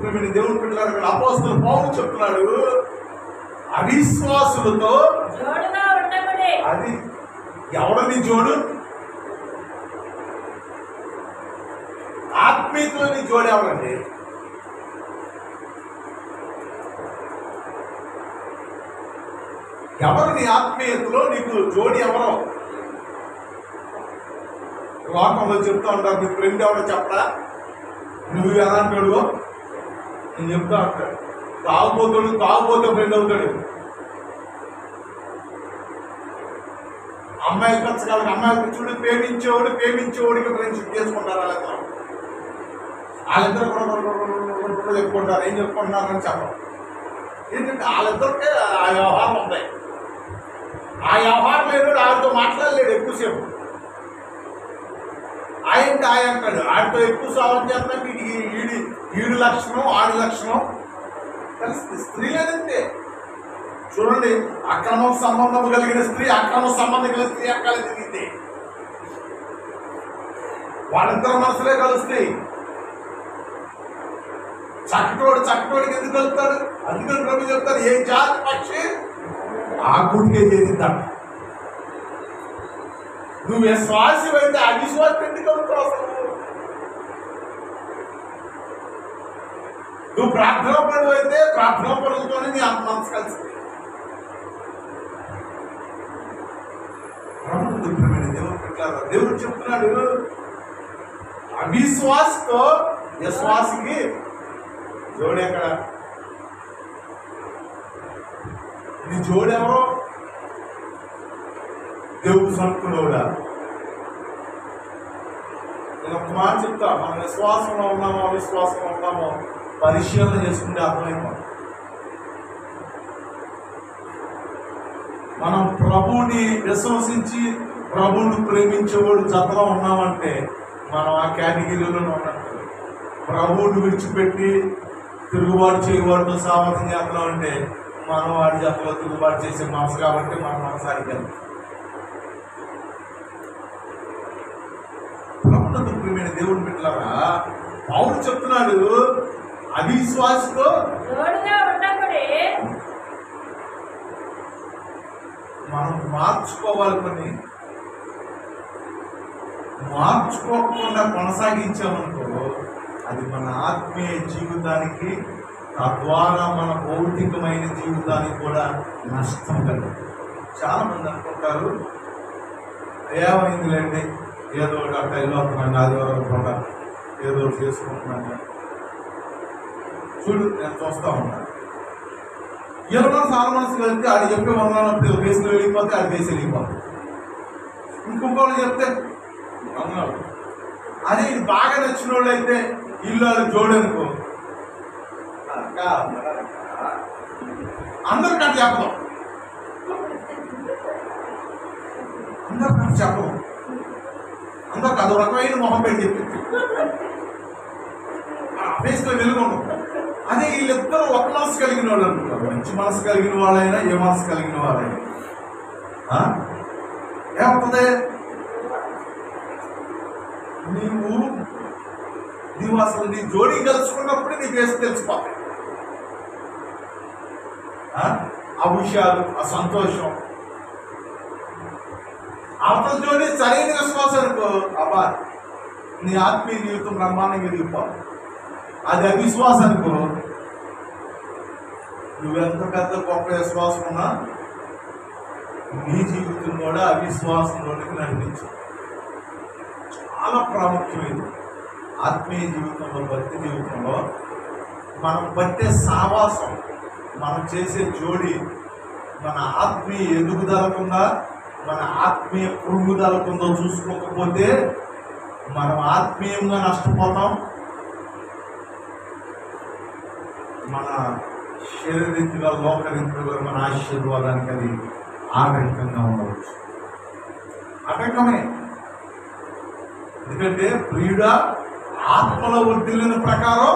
[SPEAKER 1] ప్రియమైన దేవుని పిల్లలు అపోస్తలుడు పౌలు చెప్తున్నాడు, అవిశ్వాసులతో
[SPEAKER 2] జోడుగా ఉండకుడి.
[SPEAKER 1] అది ఎవడని జోడు? ఆత్మీయతలో నీ జోడు ఎవరండి? ఎవరు నీ ఆత్మీయతలో నీకు జోడి ఎవరో? లోకంలో చెప్తా ఉంటారు, నీ ఫ్రెండ్ ఎవరో చెప్పరా? నువ్వు ఎలాంటి వాడుగో నేను చెప్తా ఉంటాడు. తాగుపోతే ఫ్రెండ్ అవుతాడు. అమ్మాయిలు పెంచగలరు, అమ్మాయిలు చూడు ప్రేమించేవాడికి ఫ్రెండ్షిప్ చేసుకుంటారు. వాళ్ళిద్దరు కూడా చెప్పుకుంటారు. ఏం చెప్పుకుంటున్నారని చెప్పరు. ఎందుకంటే వాళ్ళిద్దరికే ఆ వ్యవహారం ఉంటాయి. ఆ వ్యవహారం లేదు, ఆడితో మాట్లాడలేడు ఎక్కువసేపు. ఆయన అంటాడు, ఆడితో ఎక్కువ సాధన చేస్తాం. ఈడు లక్షణం ఆడి లక్షణం కలిసి స్త్రీ లేదంటే చూడండి, అక్రమ సంబంధం కలిగిన స్త్రీ అక్రమ సంబంధం కలిగిన స్త్రీ అక్కడ తిరిగింది. వాళ్ళిద్దరు మనసులే కలుస్తాయి. చక్కటోడికి ఎందుకు కలుస్తాడు? అందుకని ప్రభు చెప్తారు, ఏ జాతి పక్షి ఆ గుడికే చేరిద్దాం. నువ్వు విశ్వాసం అయితే అవిశ్వాసం ఎందుకు కలుగుతావు? అసలు నువ్వు ప్రార్థన పరుడు అయితే ప్రార్థన పరులతోనే నీ అంత మనసు కలిసింది. దేవుడు చెప్తున్నాడు, అవిశ్వాసతో విశ్వాసికి జోడు ఎక్కడ? నీ జోడెవరో? దేవుడు సనుకున్నావుడా? నేను ఒక మాట చెప్తా, మనం విశ్వాసంలో ఉన్నామో అవిశ్వాసంలో ఉన్నామో పరిశీలన చేసుకుంటే అర్థమైపోతుంది. మనం ప్రభువుని విశ్వసించి ప్రభువుని ప్రేమించేవాడు జతలో ఉన్నామంటే మనం ఆ కేటగిరీలో ఉన్నట్టు. ప్రభువుని విడిచిపెట్టి తిరుగుబాటు చేయవాడితో సావాసం చేస్తున్నాం అంటే మనం వాడి జతలో తిరుగుబాటు చేసే మనసు కాబట్టి మన మనసు అడిగాం. ప్రభుత్వ ప్రియమైన దేవుని బిడ్డలారా, పౌలు చెప్తున్నాడు, అవిశ్వాసతో
[SPEAKER 2] జోడుగా ఉండకుడి.
[SPEAKER 1] మనం మార్చుకోవాలి. కొన్ని మార్చుకోకుండా కొనసాగించామనుకో అది మన ఆత్మీయ జీవితానికి, తద్వారా మన భౌతికమైన జీవితానికి కూడా నష్టం కలుగుతుంది. చాలా మంది అనుకుంటారు, ఏమైందిలేండి, ఏదో ఒకటి అట్ట వెళ్ళొస్తున్నాను, ఆదివారం పూట ఏదో ఒకటి చేసుకుంటున్నాను. చూడు, నేను చూస్తూ ఉంటాను. ఎవరో చాలా మనసు కలిపితే ఆడు చెప్పే వందనప్పుడు వేసులు వెళ్ళిపోతే ఆడు వేసి వెళ్ళిపోతాడు. ఇంకొకళ్ళు చెప్తే వందనాలు. అదే ఇది బాగా నచ్చిన వాళ్ళు అయితే ఇల్లు అది జోడనుకో, అందరికంటే చెప్పడం, అందరికంటే చెప్పడం, అందరికి అదో రకమైన మొహం పెట్టి చెప్పింది వేసులో వెలుగుండదు. అదే వీళ్ళిద్దరూ ఒక మనసు కలిగిన వాళ్ళు అనుకుంటారు. మంచి మనసు కలిగిన వాళ్ళైనా ఏ మనసు కలిగిన వాళ్ళైనా ఏమవుతుంది? నీవు అసలు నీ జోడీ కలుసుకున్నప్పుడే నీ వేసి తెలిసిపోతాయి. ఆ విషయాలు, ఆ సంతోషం. అవతల జోడీ సరైన విశ్వాసం అనుకో, అబ్బా నీ ఆత్మీయ జీవితం బ్రహ్మాండంగా ఎదిగిపోవాలి. అది అవిశ్వాసం అనుకో, నువ్వెంత పెద్ద గొప్ప విశ్వాసం ఉన్నా నీ జీవితం కూడా అవిశ్వాసంలోనికి నడిపించు. చాలా ప్రాముఖ్యమైనది ఆత్మీయ జీవితంలో, భక్తి జీవితంలో మనం పట్టే సావాసం, మనం చేసే జోడి మన ఆత్మీయ ఎదుగుదలకుందా, మన ఆత్మీయ కృంగుదలకుందో చూసుకోకపోతే మనం ఆత్మీయంగా నష్టపోతాం. మన శరీరీతిగా, లోకరీతిగా మన ఆశీర్వాదానికి అది ఆటంకంగా ఉండవచ్చు. ఆటంకమే. ఎందుకంటే ప్రియుడా ఆత్మలో వర్ధిల్లిన ప్రకారం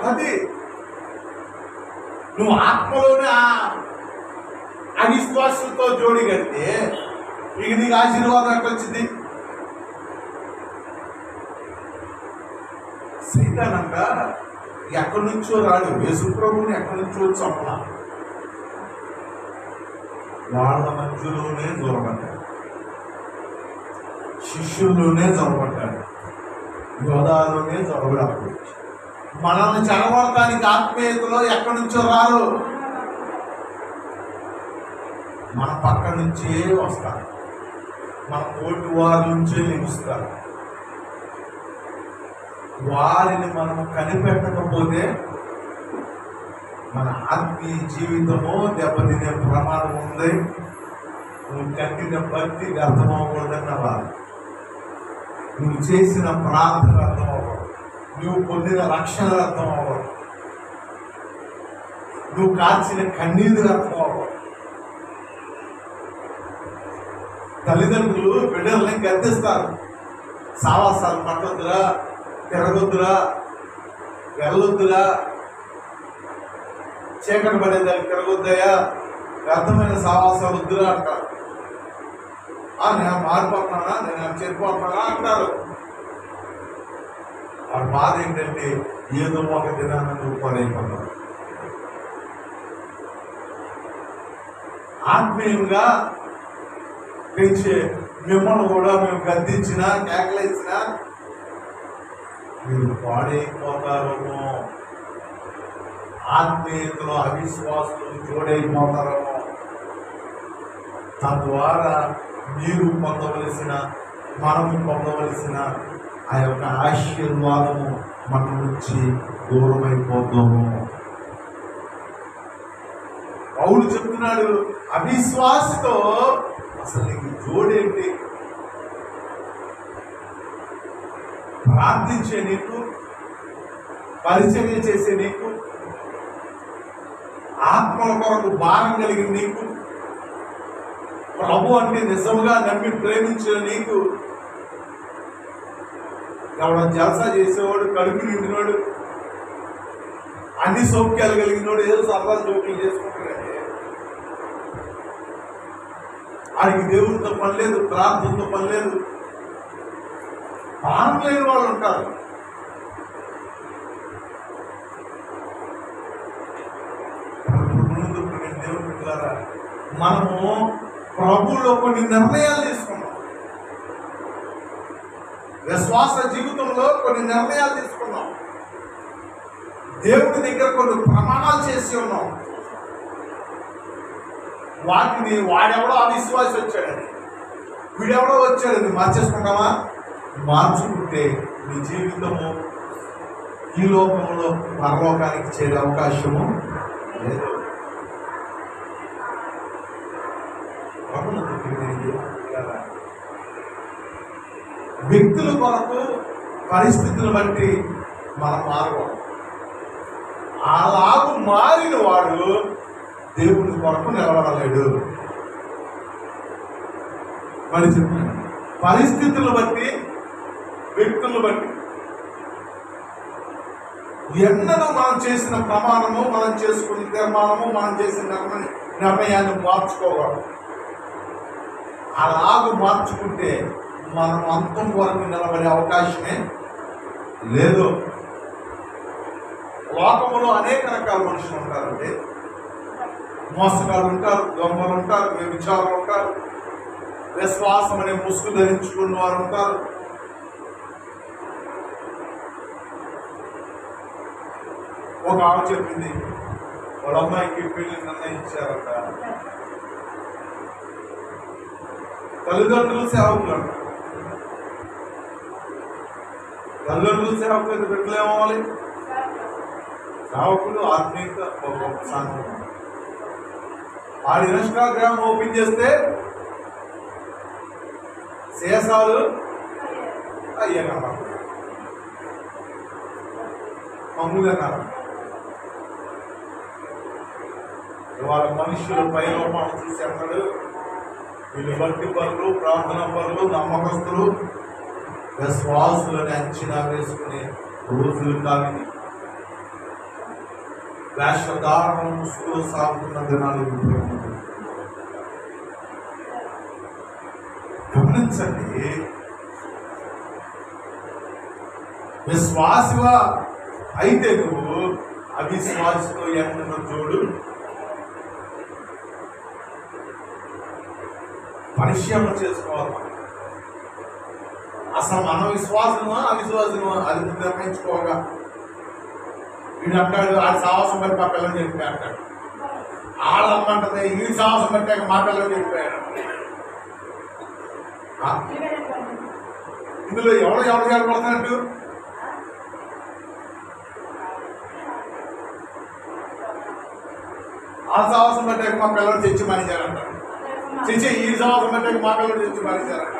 [SPEAKER 1] అది నువ్వు ఆత్మలోనే అవిశ్వాసంతో జోడి కడితే ఇక నీకు ఆశీర్వాదం ఎక్కడ వచ్చింది? సైతానంట ఎక్కడి నుంచో రాడు, యేసుప్రభుని ఎక్కడి నుంచో చంపలా, వాళ్ళ మధ్యలోనే దూరపడ్డాడు, శిష్యుల్లోనే దొరపడ్డాడు, యోధాలోనే దొరబడి. మనల్ని చెడగొడటానికి ఆత్మీయతలో ఎక్కడి నుంచో రారు, మన పక్క నుంచే వస్తారు, మన తోటి వారి నుంచే లెగుస్తారు. వారిని మనం కనిపెట్టకపోతే మన ఆత్మీయ జీవితము దెబ్బతినే ప్రమాదం ఉంది. నువ్వు కట్టిన భక్తి అర్థమవకూడదన్న వారు, నువ్వు చేసిన ప్రార్థన అర్థం అవ్వకూడదు, నువ్వు పొందిన రక్షణ అర్థం అవ్వకూడదు, నువ్వు కాల్చిన కన్నీరు అర్థం అవ్వకూడదు. తల్లిదండ్రులు బిడ్డల్ని గద్దిస్తారు, సావాసాలు పట్టొద్దురా, తిరగొద్దురా, వెళ్ళొద్దురా, చీకటి పడేదానికి తిరగొద్దయా, వ్యర్థమైన సావాసాలు వద్దురా అంటారు. నేను మారిపోతున్నానా, నేను చెడిపోతున్నానా అంటారు. ఆ బాధ ఏంటంటే ఏదో ఒక దినాన్ని నువ్వు పడైపోతావు. ఆత్మీయంగా పెంచే మిమ్మల్ని కూడా మేము గద్దించినా కేకలేసినా మీరు పాడైపోతారేమో, ఆత్మీయతలో అవిశ్వాసులు జోడైపోతారేమో. తద్వారా మీరు పొందవలసిన, మనము పొందవలసిన ఆ యొక్క ఆశీర్వాదము మన నుంచి దూరమైపోతాము. పౌలు చెప్తున్నాడు, అవిశ్వాసతో అసలు నీకు జోడేంటి? ప్రార్థించే నీకు, పరిచర్య చేసే నీకు, ఆత్మల కొరకు భారం కలిగిన నీకు, ప్రభు అంటే నిజంగా నమ్మి ప్రేమించిన నీకు, ఎవడ జలసా చేసేవాడు, కడుపు నిండినోడు, అన్ని సౌఖ్యాలు కలిగినోడు ఏదో సరదా జోకులు చేసుకుంటాడంటే ఆయనకి దేవుడితో పని లేదు, ప్రార్థనతో పని లేదు. భారం లేని వాళ్ళు ఉంటారు. దేవుడు బిడ్డలారా, మనము ప్రభువులో కొన్ని నిర్ణయాలు తీసుకున్నాం, విశ్వాస జీవితంలో కొన్ని నిర్ణయాలు తీసుకున్నాం, దేవుడి దగ్గర కొన్ని ప్రమాణాలు చేసి ఉన్నాం. వాటిని వాడెవడో అవిశ్వాసి వచ్చాడని, వీడెవడో వచ్చాడని మార్చేసుకుంటావా? మార్చుకుంటే నీ జీవితము ఈ లోకంలో పరలోకానికి చేరే అవకాశము లేదు. వ్యక్తుల కొరకు పరిస్థితులు బట్టి మనం మారకూడదు. అలాగూ మారిన వాడు దేవుని కొరకు నిలబడలేడు. మరి చెప్పండి, పరిస్థితులను బట్టి, వ్యక్తులను బట్టి ఎన్నడూ మనం చేసిన ప్రమాణము, మనం చేసుకున్న తీర్మానము, మనం చేసిన నిర్ణయాన్ని మార్చుకోవాలి. అలాగూ మార్చుకుంటే మనం అంతం వరకు నిలబడే అవకాశమే లేదు. లోకంలో అనేక రకాల మనుషులు ఉంటారండి. మోసగాళ్ళు ఉంటారు, దొంగలు ఉంటారు, వ్యభిచారులు ఉంటారు, విశ్వాసం అనే ముసుగు ధరించుకున్న వారు ఉంటారు. ఒక ఆమె చెప్పింది, వాళ్ళ అమ్మాయికి పెళ్లి నిర్ణయించారంట. తల్లిదండ్రులు సేవకులు అంట. తల్లిదండ్రులు సేవకులు బిడ్డలు ఏమవ్వాలి? సేవకులు ఆత్మీయత ఒక సంఘం. ఆడి ఇన్స్టాగ్రామ్ ఓపెన్ చేస్తే శేషాలు అయ్యన్నారు, అమ్ములన్నారు. ఇవాళ మనుషులు పైలోపాలు చూసి అన్నాడు, వీళ్ళు భక్తి పనులు, ప్రార్థన పనులు, నమ్మకస్తులు, విశ్వాసులని అంచనా వేసుకునే రోజులు కావి. వేషధారణ ముసుగులో సాగుతున్న దినాలు గమనించండి. విశ్వాసివా అయితే నువ్వు అవిశ్వాసతో ఎండ చూడు పరిశీలన చేసుకోవాలి. అసలు మన విశ్వాసమా అవిశ్వాసమా అది నిర్ణయించుకోగా. వీడు అంటాడు ఆడి సాహసం బట్టి మా పిల్లలు చెప్పి అంటాడు, ఆడమ్మంటది వీడి సాహసం పెట్టాక మా పిల్లలు చెప్పాడు. ఇందులో ఎవరు ఏర్పడుతున్నట్టు? ఆ సాహసం పెట్టాక మా పిల్లలు తెచ్చి మానేశారంటారు. తెచ్చి ఈ సాహసం పెట్టాక మా పిల్లలు తెచ్చి మానేశారంటారు.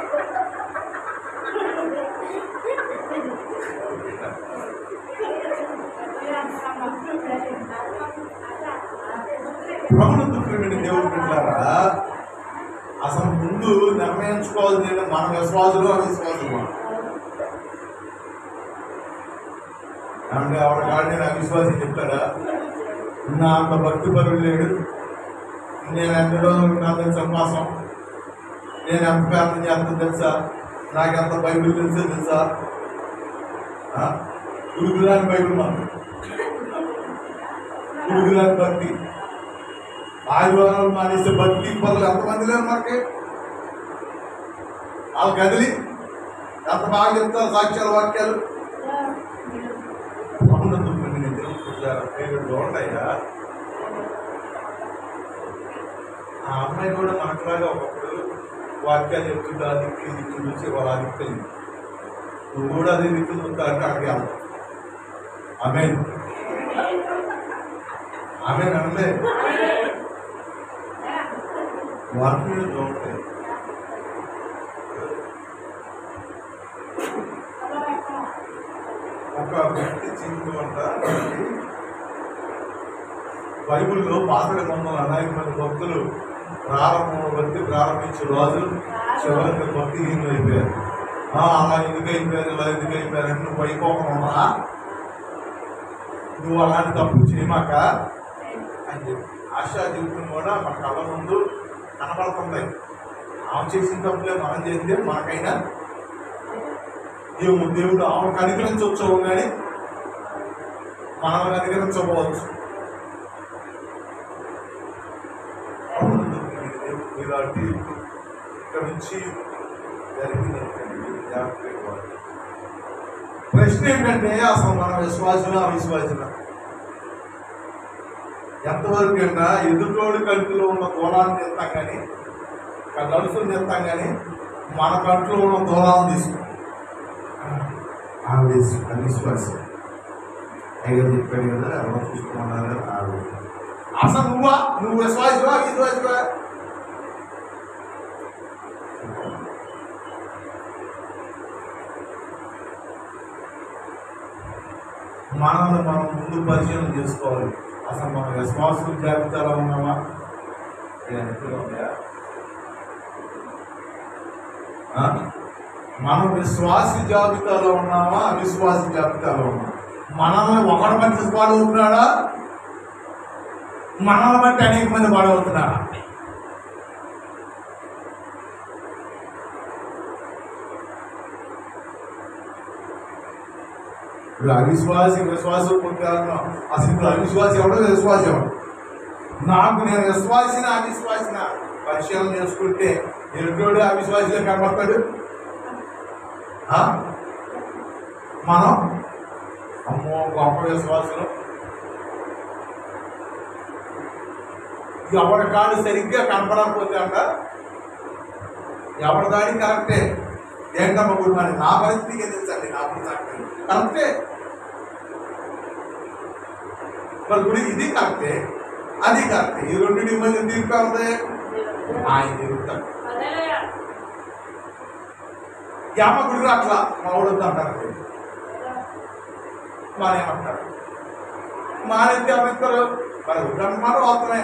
[SPEAKER 1] ప్రభుత్వ దేవుడు పెట్టారా? అసలు ముందు నిర్ణయించుకోవాలి మన విశ్వాసులు అవిశ్వాసులు. అంటే ఆవిడ కాదు నేను అవిశ్వాసం చెప్తాడా? నా అంత భక్తి పరుడు లేడు, నేను ఎంత రోజులు నా తెలుసా మాసం, నేను ఎంత ప్రార్థన చేస్తాను తెలుసా, నాకు ఎంత బైబిల్ తెలుసా. గురుగులాని బైబిల్ మాకు గురుగులాని భక్తి. ఆదివారాలు మానేస్తే భక్తి పనులు ఎంతమంది లేరు మనకి. వాళ్ళు కదిలి ఎంత బాగా చెప్తారు సాక్ష్యాల వాక్యాలు. బాగుంటాయా? ఆ అమ్మాయి కూడా మనకులాగా ఒకప్పుడు వాక్యాలు చెప్తుంటా దిక్కులు దిక్కులు చూసి వాళ్ళ దిక్కులు నువ్వు కూడా అదే దిక్కులు చూస్తారంటే అడగాలి. ఆమెన్ ఆమెన్ అనలే వాక్యాలు బాగుంటాయి. ఒక వ్యక్తి జీవితం అంతా బైబిల్లో పాత నిబంధనలు అనేక మంది భక్తులు ప్రారంభించే రోజు చివరికి భక్తిహీనులు అయిపోయారు. అలా ఎందుకు అయిపోయారు, ఇలా ఎందుకు అయిపోయారు అంటే నువ్వు అయిపోకుండా నువ్వు అలాంటి తప్పు చేయమాక అని చెప్పి. ఆశా జీవితం కూడా మన కళ్ళ ముందు కనపడుతుంది. ఆమె చేసిన తప్పులే మనం చేస్తే మనకైనా దేవుడు ఆమెకు అనుగ్రహించవచ్చు కానీ మనం అనుగ్రహించకపోవచ్చు. ఇక్కడ నుంచి ప్రశ్న ఏంటంటే అసలు మన విశ్వాసులు అవిశ్వాసులు ఎంతవరకు అయినా ఎదుటోడి కంటిలో ఉన్న దూరాన్ని తెస్తాం కానీ గడుసులు తెస్తాం కానీ మన కంట్లో ఉన్న దూరాన్ని తీసుకుంటాం. అవిశ్వాసం అయ్యో చెప్పాడు కదా ఎవరో చూసుకున్నారు కదా ఆవిడ. అసలు నువ్వు విశ్వాసువా అవిశ్వాసువా? మనల్ని మనం ముందు పరిశీలన చేసుకోవాలి. అసలు మన విశ్వాసం జాబితాలో ఉన్నామా? మనం విశ్వాస జాబితాలో ఉన్నామా అవిశ్వాస జాబితాలో ఉన్నామా? మనల్ని ఒకటి మంది పాడవుతున్నాడా? మనల్ని బట్టి అనేక మంది పాడవుతున్నాడా? ఇప్పుడు విశ్వాసం పొందాను. అసలు ఇప్పుడు అవిశ్వాసం ఎవడో విశ్వాసం ఎవడు? నాకు నేను విశ్వాసిన అవిశ్వాసిన పరిశీలన చేసుకుంటే ఎరుడోడు అవిశ్వాసంలో కనబడతాడు. మనం అమ్మో గొప్ప విశ్వాసం. ఎవరి కాడు సరిగ్గా కనపడకపోతే అంట ఎవరి దాడి కరెక్టే. ఏంటమ్మా గుడి మరి నా పరిస్థితికి తెలుసండి, నా పరిస్థితి కరెక్టే. మరి గుడి ఇది కరెక్టే అది కరెక్టే. ఈ రెండింటి మధ్య తీర్పు అవుతే ఆయన తిరుగుతాడు. యామ గుడి అట్లా మావుడొద్దు అంటారు. మానేమంటారు మానేస్తే అమిస్తారు. మరి ఉద్దన్నమాట వాస్తవమే,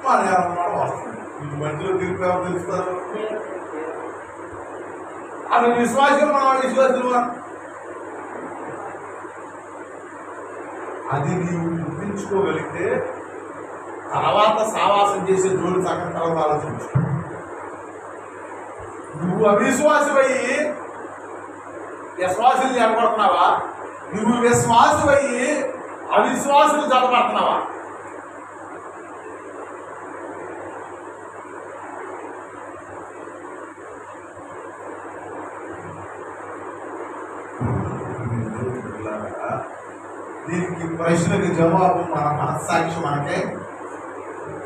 [SPEAKER 1] మానేయాలన్నమాట వాస్తవమే. ఈ మధ్యలో తీర్పు ఎవరు తెలుస్తారు? అది విశ్వాసం మన విశ్వాసులు. అది నీవు గుర్తించుకోగలిగితే తర్వాత సావాసం చేసే జోడు సగం తర్వాత ఆలోచించు. నువ్వు అవిశ్వాసమయ్యి విశ్వాసం ఏర్పడుతున్నావా? నువ్వు విశ్వాసమయ్యి అవిశ్వాసులు జతపడుతున్నావా? దీనికి ప్రశ్నకి జవాబు మన మనస్సాక్షి మనకే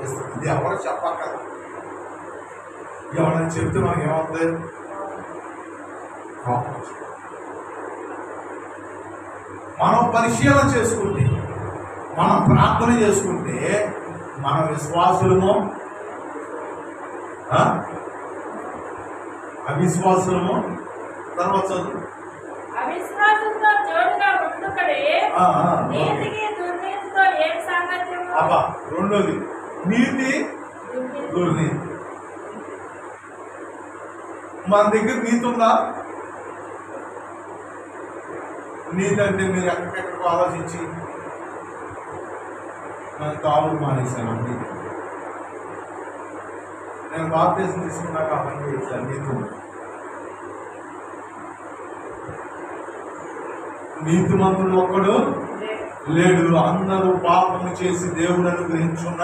[SPEAKER 1] ఇస్తుంది. ఇది ఎవరు చెప్పక్కర్లేదు. ఎవరైనా చెప్తే మనకి ఏమవుతుంది? మనం పరిశీలన చేసుకుంటే, మనం ప్రార్థన చేసుకుంటే మన విశ్వాసులము అవిశ్వాసులము. తర్వాత చదువు.
[SPEAKER 3] అవిశ్వాసంతో జోడుగా ఉండుకడే నీతికి దుర్నీతితో ఏం సాంగత్యము?
[SPEAKER 1] అబ్బా, రెండోది నీతి దుర్నీతి. మన దగ్గర నీతి ఉందా? నీతి అంటే మీరు ఎక్కడెక్కడికో ఆలోచించి నేను తాగుడు మానేశానండి, నేను బాప్తిజం తీసుకున్నాక ఆ పని చేశాను. నీతిమంతుడు ఒక్కడు లేడు, అందరూ పాపము చేసి దేవుడు అనుగ్రహించున్న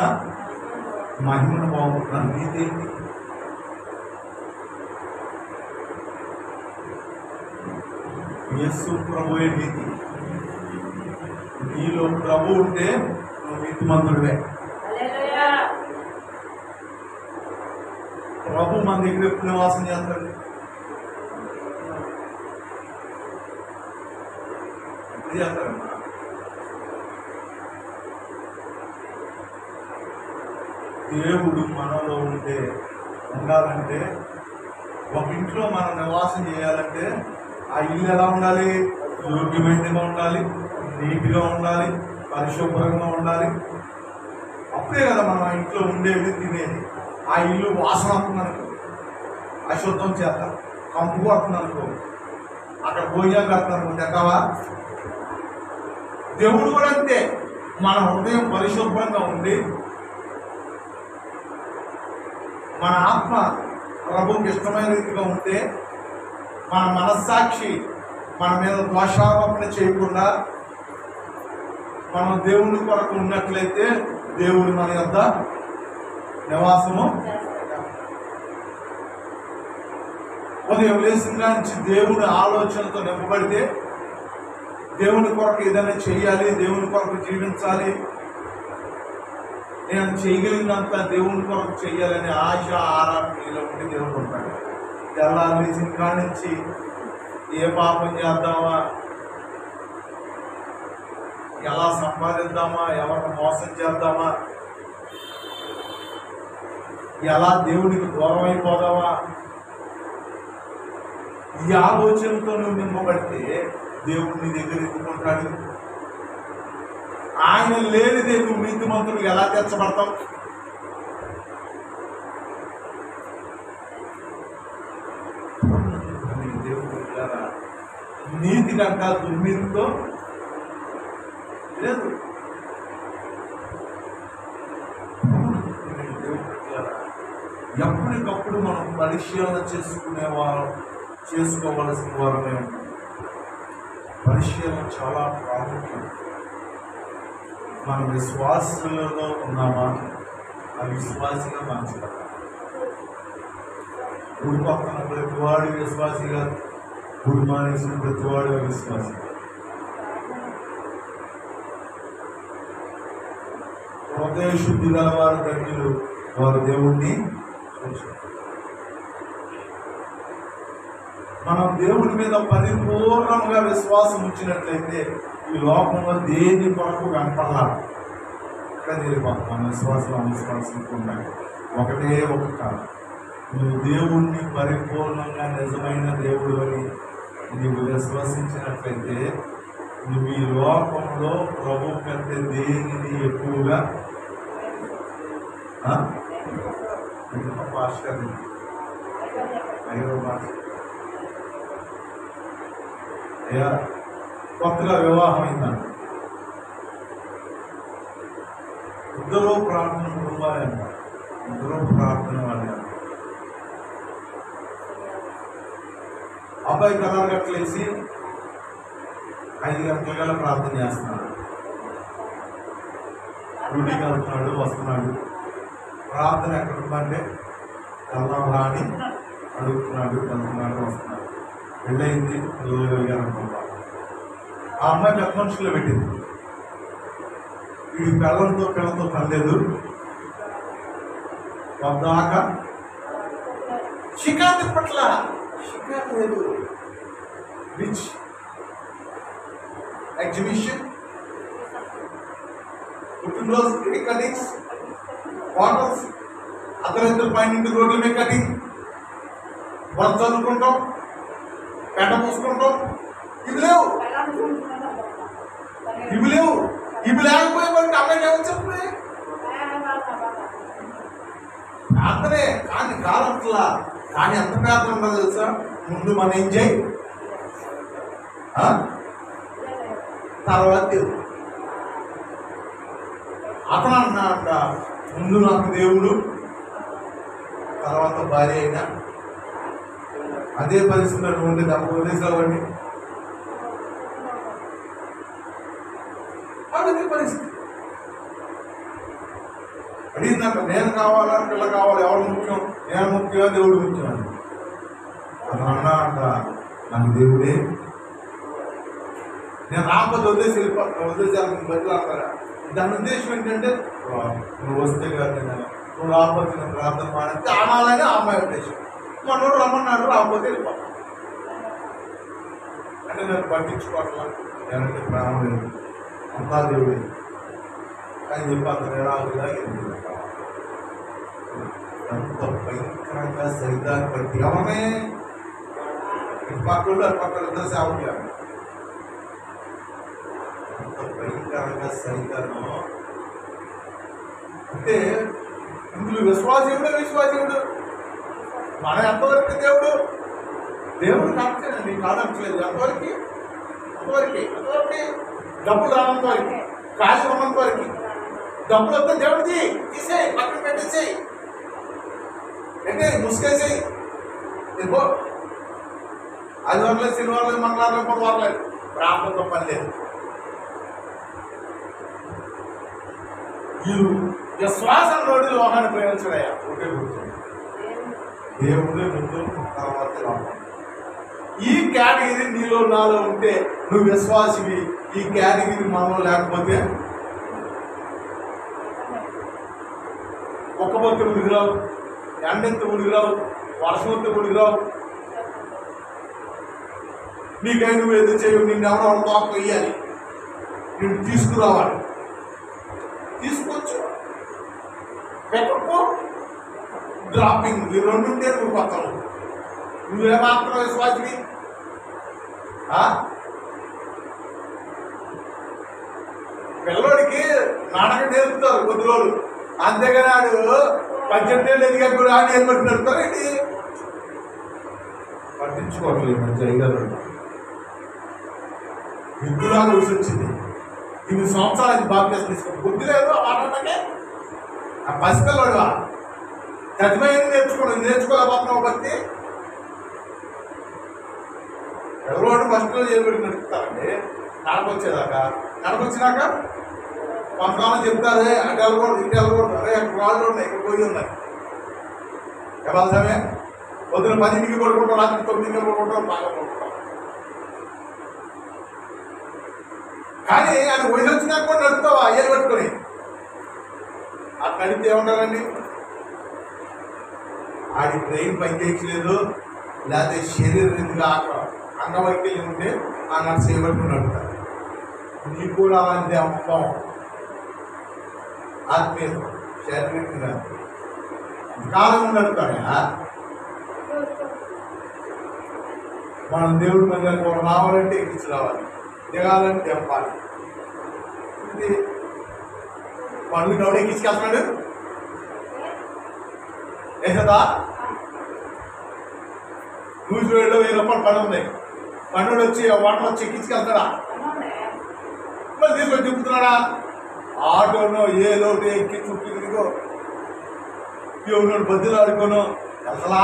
[SPEAKER 1] మహిమను బాగుంటున్నాను. నీతి యేసు ప్రభువే నీతి. నీలో ప్రభు ఉంటే నువ్వు నీతిమంతుడివే. ప్రభు మన దగ్గర ఎప్పుడు నివాసం చేస్తాడు? ఎప్పుడు చేస్తాడమ్మా? దేవుడు మనలో ఉండాలంటే, ఒక ఇంట్లో మనం నివాసం చేయాలంటే ఆ ఇల్లు ఎలా ఉండాలి? యోగ్యమైనదిగా ఉండాలి, నీట్గా ఉండాలి, పరిశుభ్రంగా ఉండాలి. అప్పుడే కదా మనం ఆ ఇంట్లో ఉండేది, తినేది. ఆ ఇల్లు వాసన వస్తుందనుకో, అశుద్ధం చేస్తారు, కంపు పడుతుందనుకో, అక్కడ భోజనం కడతాను తెక్కవా? దేవుడు కూడా అంతే. మన హృదయం పరిశుభ్రంగా ఉండి మన ఆత్మ ప్రభువుకి ఇష్టమైన రీతిగా ఉంటే, మన మనస్సాక్షి మన మీద దోషారోపణ చేయకుండా మనం దేవుని కొరకు ఉన్నట్లయితే దేవుడు మన యొద్ద నివాసము. ఉదయం లేచిన నుంచి దేవుని ఆలోచనతో నింపబడితే, దేవుని కొరకు ఏదైనా చెయ్యాలి, దేవుని కొరకు జీవించాలి, నేను చేయగలిగినంత దేవుని కొరకు చెయ్యాలనే ఆశ ఆరాటంలో ఉండి దేవుడు ఉంటాడు. ఎలా లేచిన కాడి నుంచి ఏ పాపం చేద్దామా, ఎలా సంపాదిద్దామా, ఎవరిని మోసం చేద్దామా, ఎలా దేవుడికి దూరం అయిపోదామా, ఈ ఆలోచనతో నువ్వు నింపబడితే దేవుడు నీ దగ్గర ఎత్తుకుంటాడు. ఆయన లేనిదే నువ్వు నీతిమంతుడు ఎలా తెచ్చబడతావు? నీతి కంట దుర్నీతితో లేదు. ఎప్పటికప్పుడు మనం పరిశీలన చేసుకోవలసిన వారమే. పరిశీలన చాలా ప్రాముఖ్యం. మన విశ్వాసంలో ఉన్నామా, అవిశ్వాసిగా మార్చబడాలి. గుడి పక్కన ప్రతివాడు విశ్వాసిగా, గుడి మానేసిన ప్రతివాడు అవిశ్వాసి. హృదయ శుద్ధి గల వారు ధన్యులు, వారు దేవుణ్ణి చూస్తారు. మనం దేవుడి మీద పరిపూర్ణంగా విశ్వాసం ఉంచినట్లయితే ఈ లోకంలో దేని కొరకు వెంపడాలి. ఇక్కడ మన విశ్వాసం అవిశ్వాసం ఉంటాయి. ఒకటే ఒక కాదు. నువ్వు దేవుణ్ణి పరిపూర్ణంగా నిజమైన దేవుడు అని నీవు విశ్వసించినట్లయితే నువ్వు ఈ లోకంలో ప్రభు కంటే దేనిని ఎక్కువగా భాష అయ్యా కొత్తగా వివాహం అయిందంట. ఇద్దరు ప్రార్థన కుటుంబాలే అంట, ఇద్దరు ప్రార్థన వాళ్ళే అంట. అబ్బాయి కలర్ కట్టలేసి 5 గంటల ప్రార్థన చేస్తున్నాడు, డ్యూటీకి వెళ్తున్నాడు, వస్తున్నాడు. ప్రార్థన ఎక్కడ ఉందంటే వెళ్దాం రా అని అడుగుతున్నాడు, వెళ్తున్నాడు, వస్తున్నాడు. పెళ్ళయింది, పిల్లలు కలిగారు అనుకుంటా. ఆ అమ్మాయి పెద్ద మనుషుల్లో పెట్టింది. వీడి పిల్లలతో పని లేదు, వద్దాక షికారు పట్ల షికారు లేదు. రిచ్ ఎగ్జిబిషన్, పుట్టినరోజు కేక్ కటింగ్స్, బాటల్స్, అర్ధరాత్రి పైన రోడ్ల మీద కటింగ్, వరద చదువుకుంటాం, పెంట పూసుకుంటాం. ఇవి లేవు, ఇవి లేవు. ఇవి లేకపోయే మనకి అమ్మాయికి ఏమో చెప్పే ప్రార్థనే. కానీ కాలట్లా, కానీ ఎంత ప్రార్థన ఉండదు తెలుసా? ముందు మనం ఏం చేయి, తర్వాత అతను అంటున్నాడంట, ముందు నాకు దేవుడు, తర్వాత భార్య అయినా. అదే పరిస్థితుల్లో ఉంటే తప్ప వదిలేసావండి. అదే పరిస్థితి. అడిగిందంట, నేను కావాలా, పిల్ల కావాలి, ఎవరు ముఖ్యం? నేను ముఖ్యమా, దేవుడు ముఖ్యమని. అతను అన్నా అంట, నాకు దేవుడే, నేను రాకపోతే వదిలేసి వెళ్ళిపోతాను, వదిలేసాను బదులు అంటారా. దాని ఉద్దేశం ఏంటంటే, నువ్వు వస్తే కాదు, నువ్వు రాకపోతే నేను ప్రార్థన మానేస్తే అనాలని ఆ అమ్మాయి ఉద్దేశం. మనోడు రమ్మన్నాడు, రాకపోతే వెళ్ళిపోతాను అంటే నేను పట్టించుకోవట్లా, నేనంటే ప్రాణం లేదు, అంతా దేవుడే అని చెప్పి అతను రాదుగా. ఎంత భయంకరంగా సైతాన్ని బట్టి ఎవరినే ఇటు పక్కలు అటు పక్కలు ఇద్దరు సేవకులు. ఎంత భయంకరంగా సైతాను అంటే, ఇందులో విశ్వాసీయుడు మనం ఎంతవరకు దేవుడు కాకపోతే నీకు కాదనట్లేదు. ఎంతవరకు డబ్బులు రానంత వరకు, కాశీ ఉన్నంత వరకు. డబ్బులు వస్తే దేవుడికి తీసేయి, పక్కన పెట్టేసేయి, అంటే ముసుకేసేయి. ఇదిగో అది వరలేదు, శనివారం, మంగళవారం, బుధవారం ప్రార్థనతో పని లేదు. వీళ్ళు విశ్వాసంలోని లోహాన్ని ప్రేమించడయ్యా. ఒకటే గుర్తుంది, దేవుడే ముందు, తర్వాత లోహం. ఈ కేటగిరీ నీలో నాలో ఉంటే నువ్వు విశ్వాసివి. ఈ కేటగిరీ మనలో లేకపోతే ఒక్కపోతే ఉడిగిరావు, ఎండెంత ఉడిగిరావు, వర్షం వస్తే ఉడిగిరావు. నీకై నువ్వు ఎదురు చేయవు, నిన్ను ఎవరో తోక వేయాలి, నిన్ను తీసుకురావాలి. తీసుకోవచ్చు, పెట్టకు, డ్రాపింగ్, ఈ రెండు ఉంటే నువ్వు కొత్తలు. నువ్వేమాత్రం విశ్వాసివి. పిల్లడికి నాటకం నేర్పుతారు కొద్ది రోజులు, అంతేగాని ఆడు 18 ఏళ్ళు ఎదిగా కూడా ఆడు ఏం పట్టి నడుపుతారు ఏంటి? పట్టించుకోవట్లేదు. మంచి అయ్యారు యుద్ధలాగా రుచి వచ్చింది. 8 సంవత్సరాలు బాప్తిసం తీసుకో, బుద్ధి లేదు ఆ మాటలకే. ఆ పసిపిల్లడుగా గతిమయ్యేది నేర్చుకోలేకపోతున్నావు. బట్టి ఎవరోడు ఫస్ట్లో చేయబడి నడుపుతారండి. నడకొచ్చినాక కొంతకాలం చెప్తారే, అటు వెళ్ళకూడదు, ఇటు వెళ్ళకూడదు, అరే అక్కడ వాళ్ళు ఉన్నాయి, ఇక్కడ పోయి ఉన్నాయి. ఎవరి పొద్దున 10కి పడుకుంటాం, రాత్రి 9కి పడుకుంటాం, బాగా పడుకుంటాం. కానీ ఆయన వయసు వచ్చినాక కూడా నడుపుతావా అయ్యలు పట్టుకొని? అటు నడిపితే ఏమంటారండి? ఆడి బ్రెయిన్ పనిచేయట్లేదు, లేకపోతే శరీరంగా అంగవైకల్యం ఉంటే ఆ నన్ను చేయబట్టుకుని నడుపుతారు. నీకు కూడా అలాంటి అమ్మకం, ఆత్మీయత, శారీరకంగా కాలం నడుపుతాడా? మనం దేవుడి మీద రావాలంటే ఎక్కించి రావాలి, దిగాలంటే తెంపాలి. ఇది పనులు కాబట్టి ఎక్కించుకెళ్తున్నాడు వేసదా. నూజివేడులో 1000 రూపాయలు పని ఉంది, పనుడు వచ్చి వాటర్ వచ్చి ఎక్కించుకెళ్తాడా? మళ్ళీ తీసుకొని తిప్పుతున్నాడా? ఆటోనో ఏ లోటు ఎక్కి చుట్టూ తిరిగో ఎవరు బద్దలు ఆడుకోను అసలా.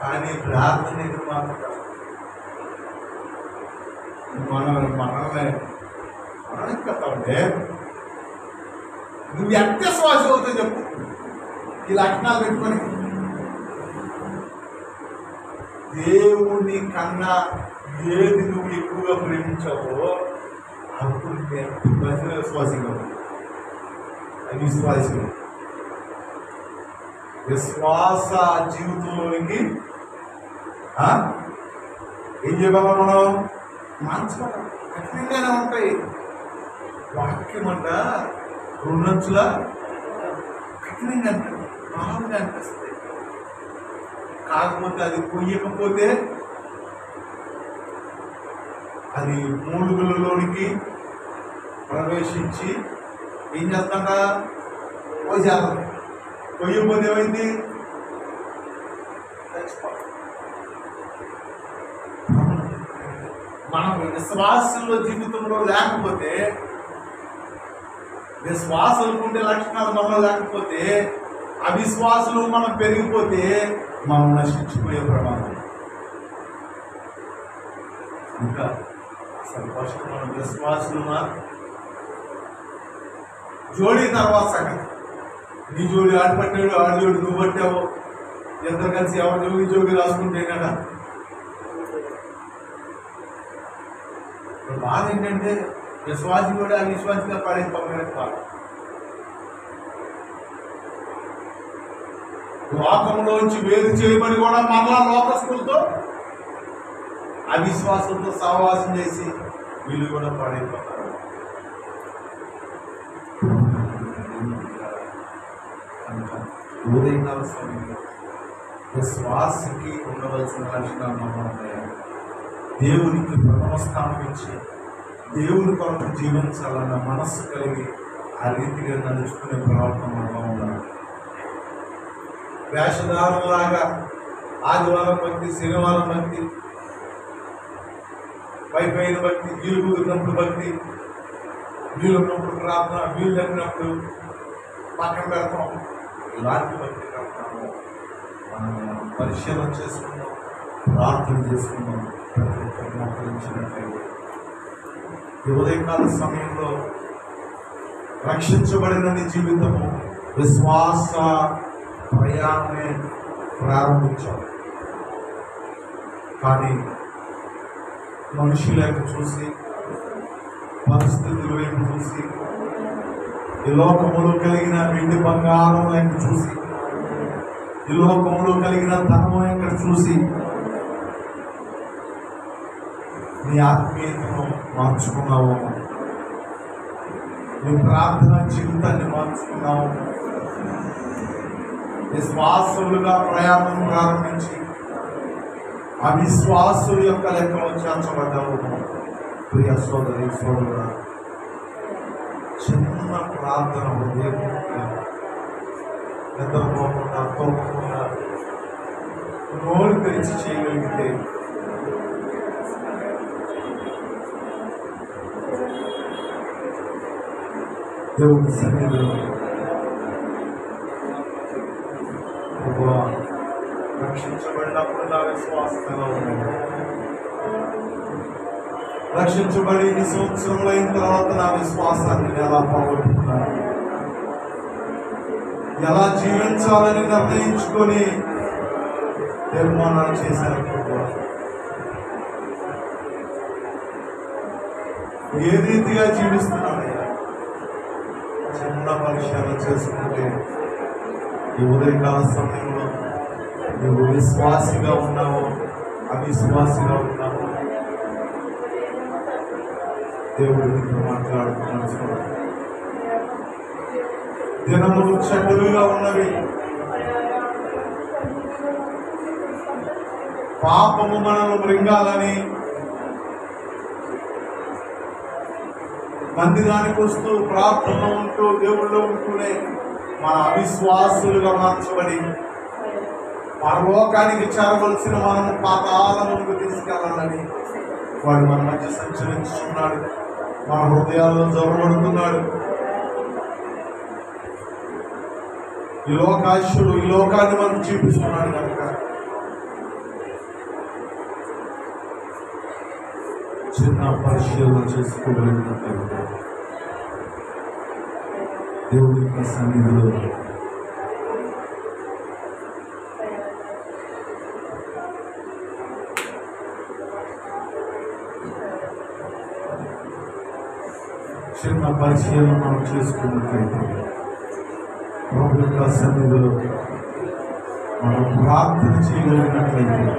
[SPEAKER 1] కానీ ప్రార్థన మాత్రం
[SPEAKER 4] మనల్ని కదా ఉంటే నువ్వు ఎంత శ్వాస అవుతావు చెప్పు ఈ లక్షణాలు పెట్టుకొని. దేవుని కన్నా ఏది నువ్వు ఎక్కువగా ప్రేమించావో అప్పుడు విశ్వాసంగా అది విశ్వాసం. విశ్వాస జీవితంలోనికి ఏం చెప్పాలి మనం? మంచి కఠినంగానే ఉంటాయి. వాక్యం అంట రెండంచుల కఠినంగా అనిపిస్తుంది, బాగుంది అనిపిస్తుంది. కాకపోతే అది కొయ్యకపోతే అది మూలుగులలోనికి ప్రవేశించి ఏం చేస్తాడా పోసేద్దాం. కొయ్యకపోతే ఏమైంది? మనం విశ్వాసంలో జీవితంలో లేకపోతే, విశ్వాసాలకు ఉండే లక్షణాలు మనలో లేకపోతే, అవిశ్వాసులు మనం పెరిగిపోతే మనం నశించిపోయే ప్రమాదం. ఇంకా అసలు ఫస్ట్ మనం విశ్వాసులున్నా జోడీ తర్వాత సంగతి. నీ జోడి ఆడి పట్టాడు, ఆడి జోడి నువ్వు పట్టావు, ఇద్దరు కలిసి ఎవరి జోగి రాసుకుంటే కదా. బాధ ఏంటంటే విశ్వాసి కూడా అవిశ్వాసిగా పడే పక్కన లోకంలోంచి వేరు చేయబడి కూడా మరలా లోకస్తులతో అవిశ్వాసంతో సహవాసం చేసి వీళ్ళు కూడా పడైపోతారు. ఉదయకాల సమయంలో విశ్వాసకి ఉండవలసిన లక్షణాలు మనం ఉన్నాయా? దేవునికి ప్రథమ స్థానం ఇచ్చి దేవుని కొరకు జీవించాలన్న మనస్సు కలిగి ఆ రీతిగా నడుచుకునే ప్రవర్తన మనలో ఉండాలి. వేషధారంలాగా ఆదివారం భక్తి, శనివారం భక్తి, పైపైన భక్తి, వీలు కుదిరినప్పుడు భక్తి, వీలున్నప్పుడు ప్రార్థన, వీలు తగ్గినప్పుడు పక్కన పెడతాం. ఇలాంటి భక్తి కడతాము. మనం పరిశీలన చేసుకున్నాం, ప్రార్థన చేసుకున్నాం. ప్రతి ఒక్కరు మోకరించినట్లయితే ఈ ఉదయకాల సమయంలో రక్షించబడిన నీ జీవితము విశ్వాస ప్రయాణమే ప్రారంభించాం. కానీ మనుషులకు చూసి, పరిస్థితుల వైపు చూసి, ఈ లోకములో కలిగిన వెండి బంగారం లెక్క చూసి, ఈ లోకములో కలిగిన ధనము ఎక్కడ చూసి నీ ఆత్మీయతను మార్చుకున్నావు, నీ ప్రార్థన జీవితాన్ని మార్చుకున్నావు. విశ్వాసులుగా ప్రయాణం ప్రారంభించి అవిశ్వాసుల యొక్క లెక్కలో చేర్చబడ్డావు. ప్రియ సోదరి సోదరుడా, చిన్న ప్రార్థన నిద్రపోకుండా తోపకుండా నోరు తెరిచి చేయగలిగితే దేవుని సన్నిధిలో రక్షించబడినప్పుడు నా విశ్వాసంగా ఉన్నాను. రక్షించబడి ఈ సంవత్సరంలో అయిన తర్వాత నా విశ్వాసాన్ని ఎలా పోగొట్టుకున్నాను, ఎలా జీవించాలని నిర్ణయించుకొని తీర్మానాలు చేశాను. ఏ రీతిగా జీవిస్తున్నానయ్యా? చిన్న పరిశీలన చేసుకుంటే ఈ ఉదయకాల సమయంలో నువ్వు విశ్వాసిగా ఉన్నావు, అవిశ్వాసిగా ఉన్నావు. దేవుడు నీతో మాట్లాడుతున్నాడు. దినములు చెడ్డలుగా ఉన్నవి, పాపము మనల్ని మృంగాలని మందిరానికి వస్తూ ప్రార్థన ఉంటూ దేవుళ్ళో ఉంటూనే మన అవిశ్వాసులుగా మార్చబడి పరలోకానికి చేరవలసిన మనము పాతాళములకు తీసుకెళ్ళాలని వాడు మన మధ్య సంచరించుతున్నాడు, మన హృదయాల్లో జొరబడుతున్నాడు. ఈ లోకాశుడు ఈ లోకాన్ని మనం చూపిస్తున్నాడు కనుక చిన్న పరిశీలన చేసుకోగలిగినట్లయితే దేవుడి యొక్క సన్నిధిలో చిన్న పరిశీలన మనం చేసుకున్నట్లయితే ప్రభు యొక్క సన్నిధిలో మనం ప్రార్థన చేయగలిగినట్లయితే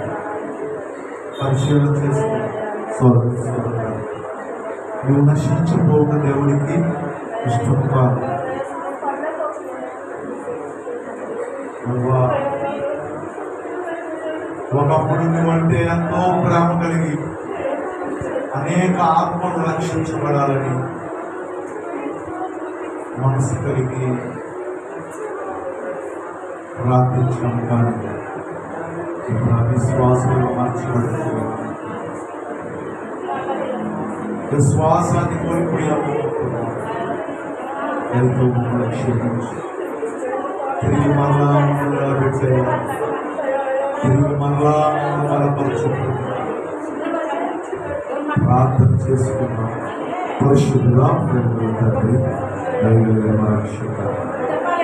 [SPEAKER 4] పరిశీలన చేసుకుని సోదరుడు నువ్వు నశించిపోక దేవుడికి ఇష్టం కాదు. ఒకప్పుడు నువ్వంటే ఎంతో ప్రేమ కలిగి అనేక ఆత్మలు రక్షించబడాలని మనసు కలిగి ప్రార్థించడం కానీ ఇప్పుడు విశ్వాసంలో మార్చబడుతుంది. విశ్వాసాన్ని కోల్పోయాము. ఎంతో క్షమించి తిరిగి మరలా నిలబెట్టే తిరిగి మరలా బలపరచు ప్రార్థన చేసుకున్నాం. పరిశుద్ధుడా ప్రేమ తండ్రి దైవ రక్షక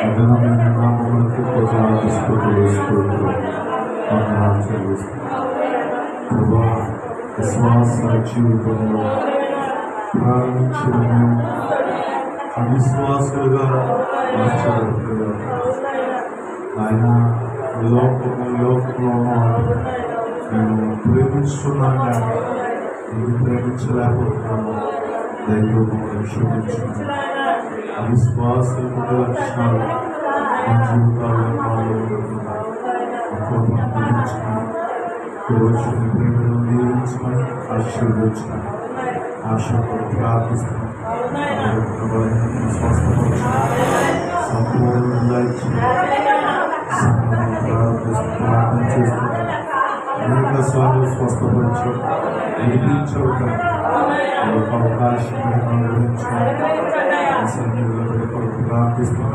[SPEAKER 4] ఘనమైన నామములకు విశ్వాస జీవితంలో ప్రారంభించిన అవిశ్వాసులుగా మార్చబడుతున్నారు. ఆయన లోకంలో మేము ప్రేమిస్తున్నాం కానీ ఇది ప్రేమించలేకపోతున్నాము. దైవం క్షమించండి. అవిశ్వాసుల లక్షణాలు మా జీవితాల్లో ఈరోజు ప్రేమను దీవించమని ఆశీర్వదించమని ఆశతో ప్రార్థిస్తున్నాం. సంపూర్ణంగా ఇచ్చిన ప్రార్థన చేస్తున్నాం. అనేక సార్లు స్వస్థపరచు వినిపించవటం అవకాశం ప్రార్థిస్తున్నాం.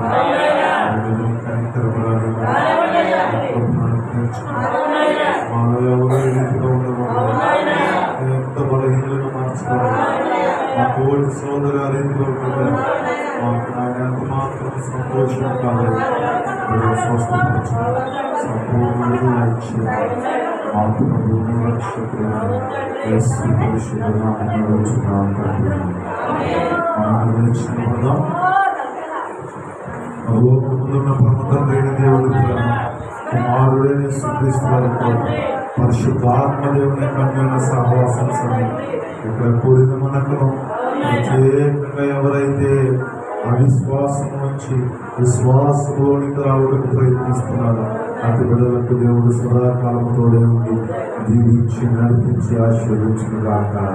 [SPEAKER 4] మాలో ఎవరో రీతిగా ఉండకూడదు. ఎంత బలహీనలను మార్చుకోవాలి. మా కోటి సోదరు ఆ రీతిలో ఉంటుంది. మాకు ఆయన ఎంత మాత్రం సంతోషం కాలేదు. స్వస్థపరచండి. సంపూర్ణంగా ఇచ్చి మాకు ముందున్న ప్రముఖమైన దేవుడి కుమారుడైన యేసుక్రీస్తు పరిశుద్ధాత్మ దేవుని కన్యన సహవాసం ఇక్కడ కూడిన మనకు ప్రత్యేకంగా ఎవరైతే అవిశ్వాసం నుంచి విశ్వాసంలోనికి రావడానికి ప్రయత్నిస్తున్నారు అటు బిడ్డలకు దేవుడు సదాకాలంతో ఉండి దీవించి నడిపించి ఆశీర్వదించిన దాకా